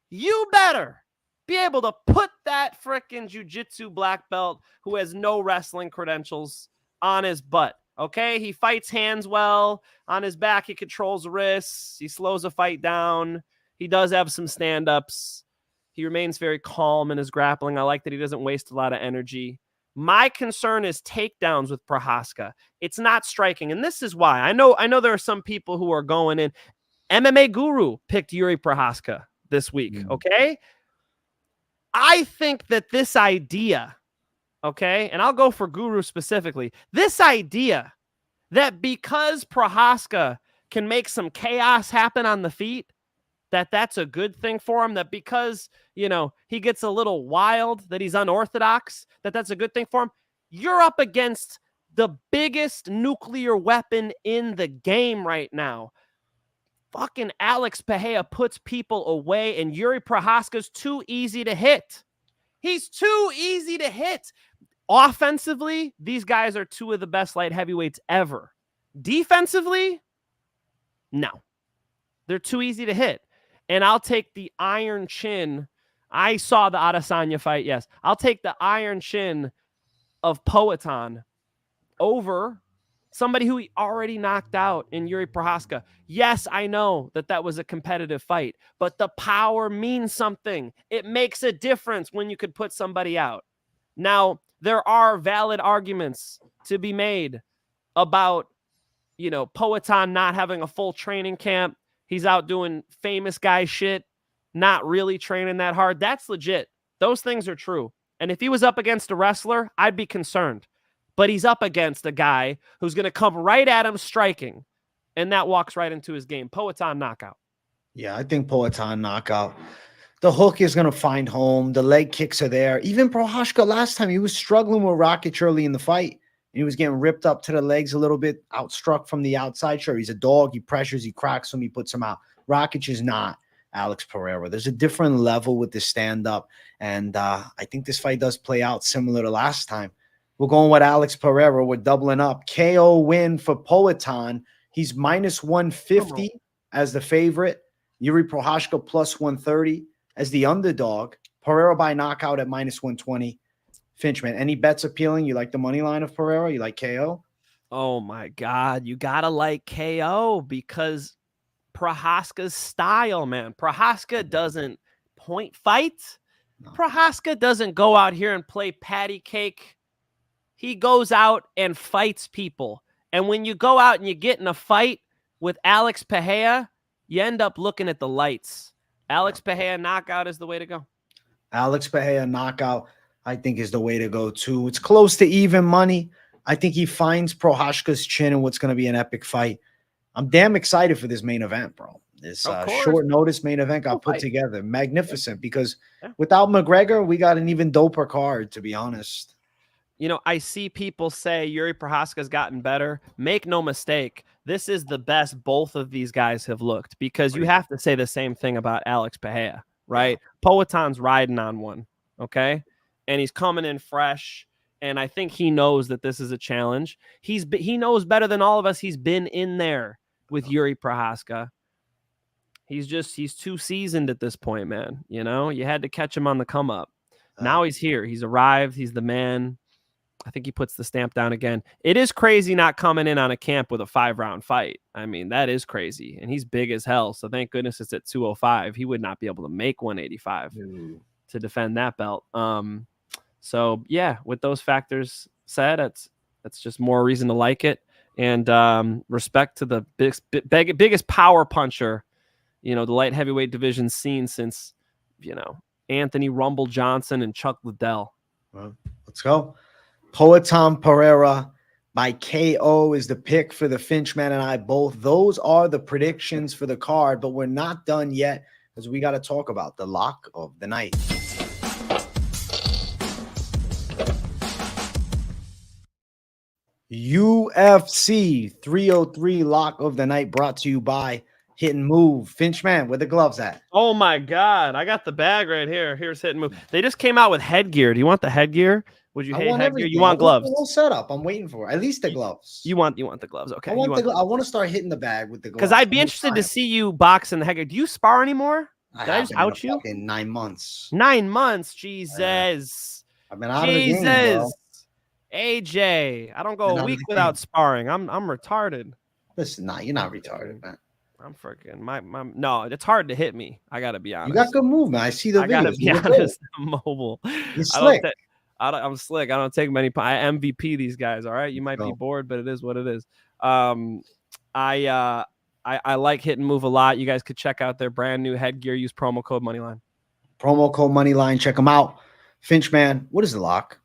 you better be able to put that frickin' jiu-jitsu black belt who has no wrestling credentials on his butt. Okay? He fights hands well. On his back, he controls wrists. He slows a fight down. He does have some stand-ups. He remains very calm in his grappling. I like that he doesn't waste a lot of energy. My concern is takedowns with Prochazka. It's not striking, and this is why. I know there are some people who are going in. MMA Guru picked Yuri Prochazka this week, okay? I think that this idea, okay, and I'll go for Guru specifically, this idea that because Prochazka can make some chaos happen on the feet, that's a good thing for him, that because, he gets a little wild, that he's unorthodox, that's a good thing for him. You're up against the biggest nuclear weapon in the game right now. Fucking Alex Pereira puts people away, and Yuri Prochazka's too easy to hit. He's too easy to hit. Offensively, these guys are two of the best light heavyweights ever. Defensively, no. They're too easy to hit. And I'll take the iron chin. I saw the Adesanya fight, yes. I'll take the iron chin of Payton over somebody who he already knocked out in Yuri Prochazka. Yes, I know that was a competitive fight, but the power means something. It makes a difference when you could put somebody out. Now, there are valid arguments to be made about, Payton not having a full training camp. He's out doing famous guy shit, not really training that hard. That's legit. Those things are true. And if he was up against a wrestler, I'd be concerned. But he's up against a guy who's going to come right at him striking, and that walks right into his game. Payton knockout. Yeah, I think Payton knockout. The hook is going to find home. The leg kicks are there. Even Prochazka last time, he was struggling with Rakic early in the fight. he was getting ripped up to the legs a little bit, outstruck from the outside. Sure, he's a dog. He pressures, he cracks him, he puts him out. Rakic is not Alex Pereira. There's a different level with the stand-up, and I think this fight does play out similar to last time. We're going with Alex Pereira. We're doubling up. KO win for Poatan. He's minus 150 as the favorite. Yuri Prochazka plus 130 as the underdog. Pereira by knockout at minus 120. Finch, man, any bets appealing? You like the money line of Pereira? You like KO? Oh, my God. You got to like KO because Prochazka's style, man. Prochazka doesn't point fight. No. Prochazka doesn't go out here and play patty cake. He goes out and fights people. And when you go out and you get in a fight with Alex Pereira, you end up looking at the lights. Alex Pereira knockout is the way to go. Alex Pereira knockout, I think, is the way to go, too. It's close to even money. I think he finds Prochazka's chin in what's going to be an epic fight. I'm damn excited for this main event, bro. This short notice main event got put together. Magnificent, because without McGregor, we got an even doper card, to be honest. You know, I see people say Yuri Prochazka's gotten better. Make no mistake, this is the best both of these guys have looked, because you have to say the same thing about Alex Pereira, right? Yeah. Poatan's riding on one, okay? And he's coming in fresh, and I think he knows that this is a challenge. He knows better than all of us. He's been in there with Yuri Prochazka. He's too seasoned at this point, man. You know, you had to catch him on the come up. Now he's here. He's arrived. He's the man. I think he puts the stamp down again. It is crazy not coming in on a camp with a 5-round fight. I mean, that is crazy. And he's big as hell. So thank goodness it's at 205. He would not be able to make 185 to defend that belt. So yeah, with those factors said, that's just more reason to like it. And respect to the biggest power puncher, you know, the light heavyweight division seen since, you know, Anthony Rumble Johnson and Chuck Liddell. Well, let's go. Poatan Pereira by KO is the pick for the Finchman and I both. Those are the predictions for the card, but we're not done yet because we got to talk about the lock of the night. UFC 303 lock of the night brought to you by Hit and Move. Finchman, where the gloves at? Oh my God, I got the bag right here. Here's Hit and Move. They just came out with headgear. Do you want the headgear? Would you hate headgear? Everything. You want gloves? The whole setup. I'm waiting for it. At least the gloves. You want the gloves? Okay. I want to start hitting the bag with the gloves. Because I'd be interested to see you box in the headgear. Do you spar anymore? Did I just out you? In 9 months. 9 months. Jesus. I've been out of the game, bro. AJ, I don't go a week without sparring. I'm retarded. Listen, you're not retarded, man. I'm freaking no, it's hard to hit me. I gotta be honest. You got good movement. I see the videos. I gotta be honest. I'm mobile. You're slick. I'm slick. I don't take many. I MVP these guys. All right, you might be bored, but it is what it is. I like Hit and Move a lot. You guys could check out their brand new headgear. Use promo code Moneyline. Promo code Moneyline. Check them out. Finchman, what is the lock?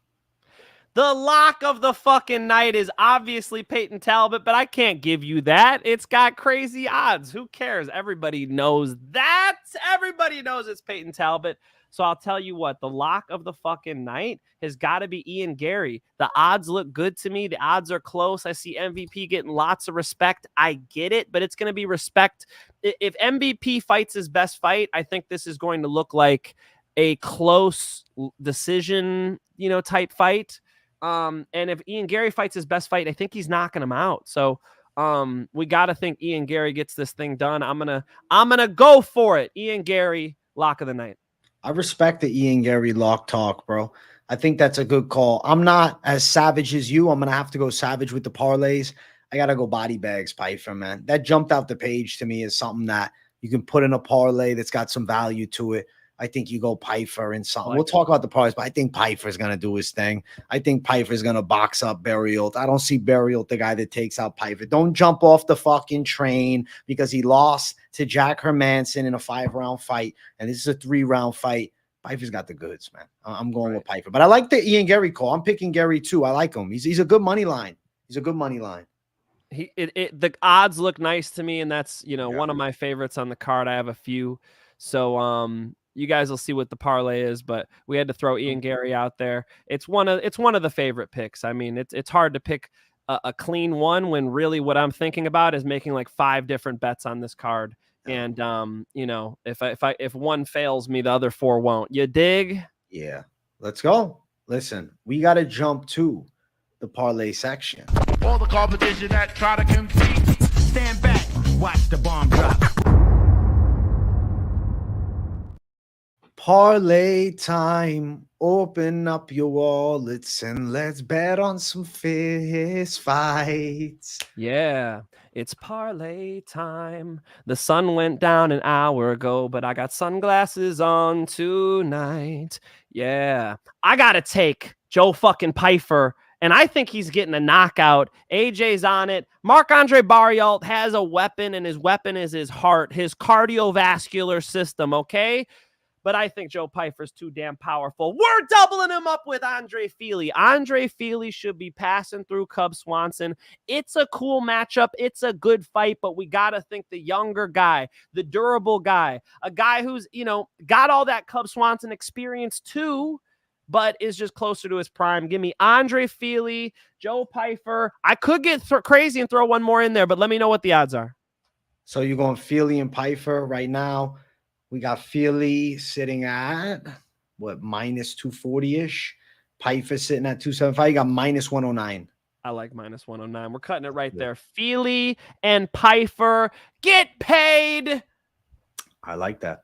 The lock of the fucking night is obviously Payton Talbott, but I can't give you that. It's got crazy odds. Who cares? Everybody knows that. Everybody knows it's Payton Talbott. So I'll tell you what, the lock of the fucking night has got to be Ian Garry. The odds look good to me. The odds are close. I see MVP getting lots of respect. I get it, but it's going to be respect. If MVP fights his best fight, I think this is going to look like a close decision, type fight. And if Ian Garry fights his best fight, I think he's knocking him out. So we got to think Ian Garry gets this thing done. I'm gonna go for it. Ian Garry, lock of the night. I respect the Ian Garry lock talk, bro. I think that's a good call. I'm not as savage as you. I'm gonna have to go savage with the parlays. I gotta go body bags, Pyfer, man. That jumped out the page to me as something that you can put in a parlay that's got some value to it. I think you go Pyfer and something. We'll talk about the parlays, but I think Pyfer's going to do his thing. I think Pyfer's going to box up Barriault. I don't see Barriault the guy that takes out Pyfer. Don't jump off the fucking train because he lost to Jack Hermanson in a 5-round fight, and this is a 3-round fight. Pyfer's got the goods, man. I'm going with Pyfer. But I like the Ian Garry call. I'm picking Garry too. I like him. He's a good money line. He's a good money line. The odds look nice to me, and that's one of my favorites on the card. I have a few. So You guys will see what the parlay is, but we had to throw Ian Garry out there. It's one of the favorite picks. I mean, it's hard to pick a clean one when really what I'm thinking about is making like 5 different bets on this card. And you know, if one fails me, the other 4 won't. You dig? Yeah. Let's go. Listen, we got to jump to the parlay section. All the competition that try to compete, stand back, watch the bomb drop. Parlay time. Open up your wallets and let's bet on some fist fights. Yeah, it's parlay time. The sun went down an hour ago, but I got sunglasses on tonight. Yeah, I got to take Joe fucking Pyfer, and I think he's getting a knockout. AJ's on it. Marc-Andre Barriault has a weapon, and his weapon is his heart, his cardiovascular system, okay? But I think Joe Pyfer's too damn powerful. We're doubling him up with Andre Fili. Andre Fili should be passing through Cub Swanson. It's a cool matchup. It's a good fight, but we got to think the younger guy, the durable guy, a guy who's, you know, got all that Cub Swanson experience too, but is just closer to his prime. Give me Andre Fili, Joe Pyfer. I could get crazy and throw one more in there, but let me know what the odds are. So you're going Fili and Pyfer right now. We got Fili sitting at, what, minus 240-ish. Pyfer sitting at 275. You got minus 109. I like minus 109. We're cutting it right there. Fili and Pyfer get paid. I like that.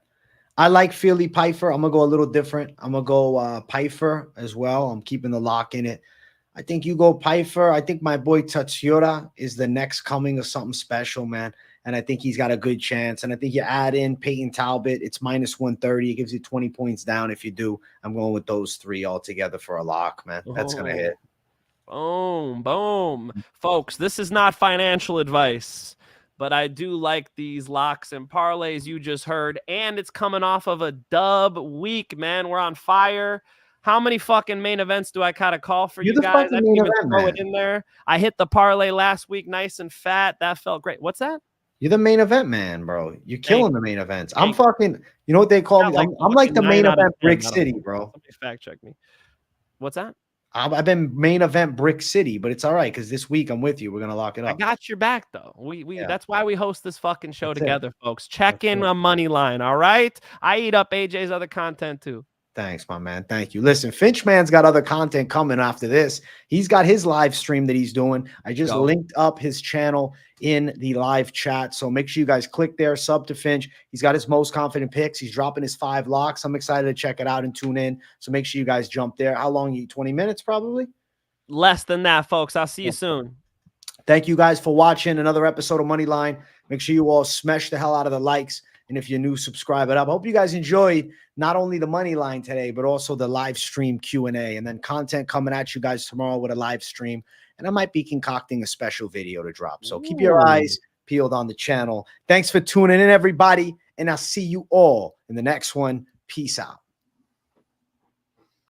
I like Fili, Pyfer. I'm going to go a little different. I'm going to go Pyfer as well. I'm keeping the lock in it. I think you go Pyfer. I think my boy Tsuruya is the next coming of something special, man. And I think he's got a good chance. And I think you add in Payton Talbott, it's minus 130. It gives you 20 points down if you do. I'm going with those 3 all together for a lock, man. That's going to hit. Boom, boom. Folks, this is not financial advice, but I do like these locks and parlays you just heard. And it's coming off of a dub week, man. We're on fire. How many fucking main events do I kind of call for you guys? I didn't even throw it in there. I hit the parlay last week, nice and fat. That felt great. What's that? You're the main event man, bro. You're killing the main events. I'm fucking, you know what they call me? I'm like the main event Brick City, bro. Somebody fact check me. What's that? I've been main event Brick City, but it's all right because this week I'm with you. We're gonna lock it up. I got your back though. That's why we host this fucking show together, folks. Check in on Moneyline. All right. I eat up AJ's other content too. Thanks, my man. Thank you. Listen, Finchman's got other content coming after this. He's got his live stream that he's doing. I just linked up his channel in the live chat. So make sure you guys click there, sub to Finch. He's got his most confident picks. He's dropping his 5 locks. I'm excited to check it out and tune in. So make sure you guys jump there. How long? 20 minutes probably? Less than that, folks. I'll see you soon. Thank you guys for watching another episode of Moneyline. Make sure you all smash the hell out of the likes. And if you're new, subscribe it up. I hope you guys enjoyed not only the money line today, but also the live stream Q&A, and then content coming at you guys tomorrow with a live stream. And I might be concocting a special video to drop. So keep your eyes peeled on the channel. Thanks for tuning in, everybody. And I'll see you all in the next one. Peace out.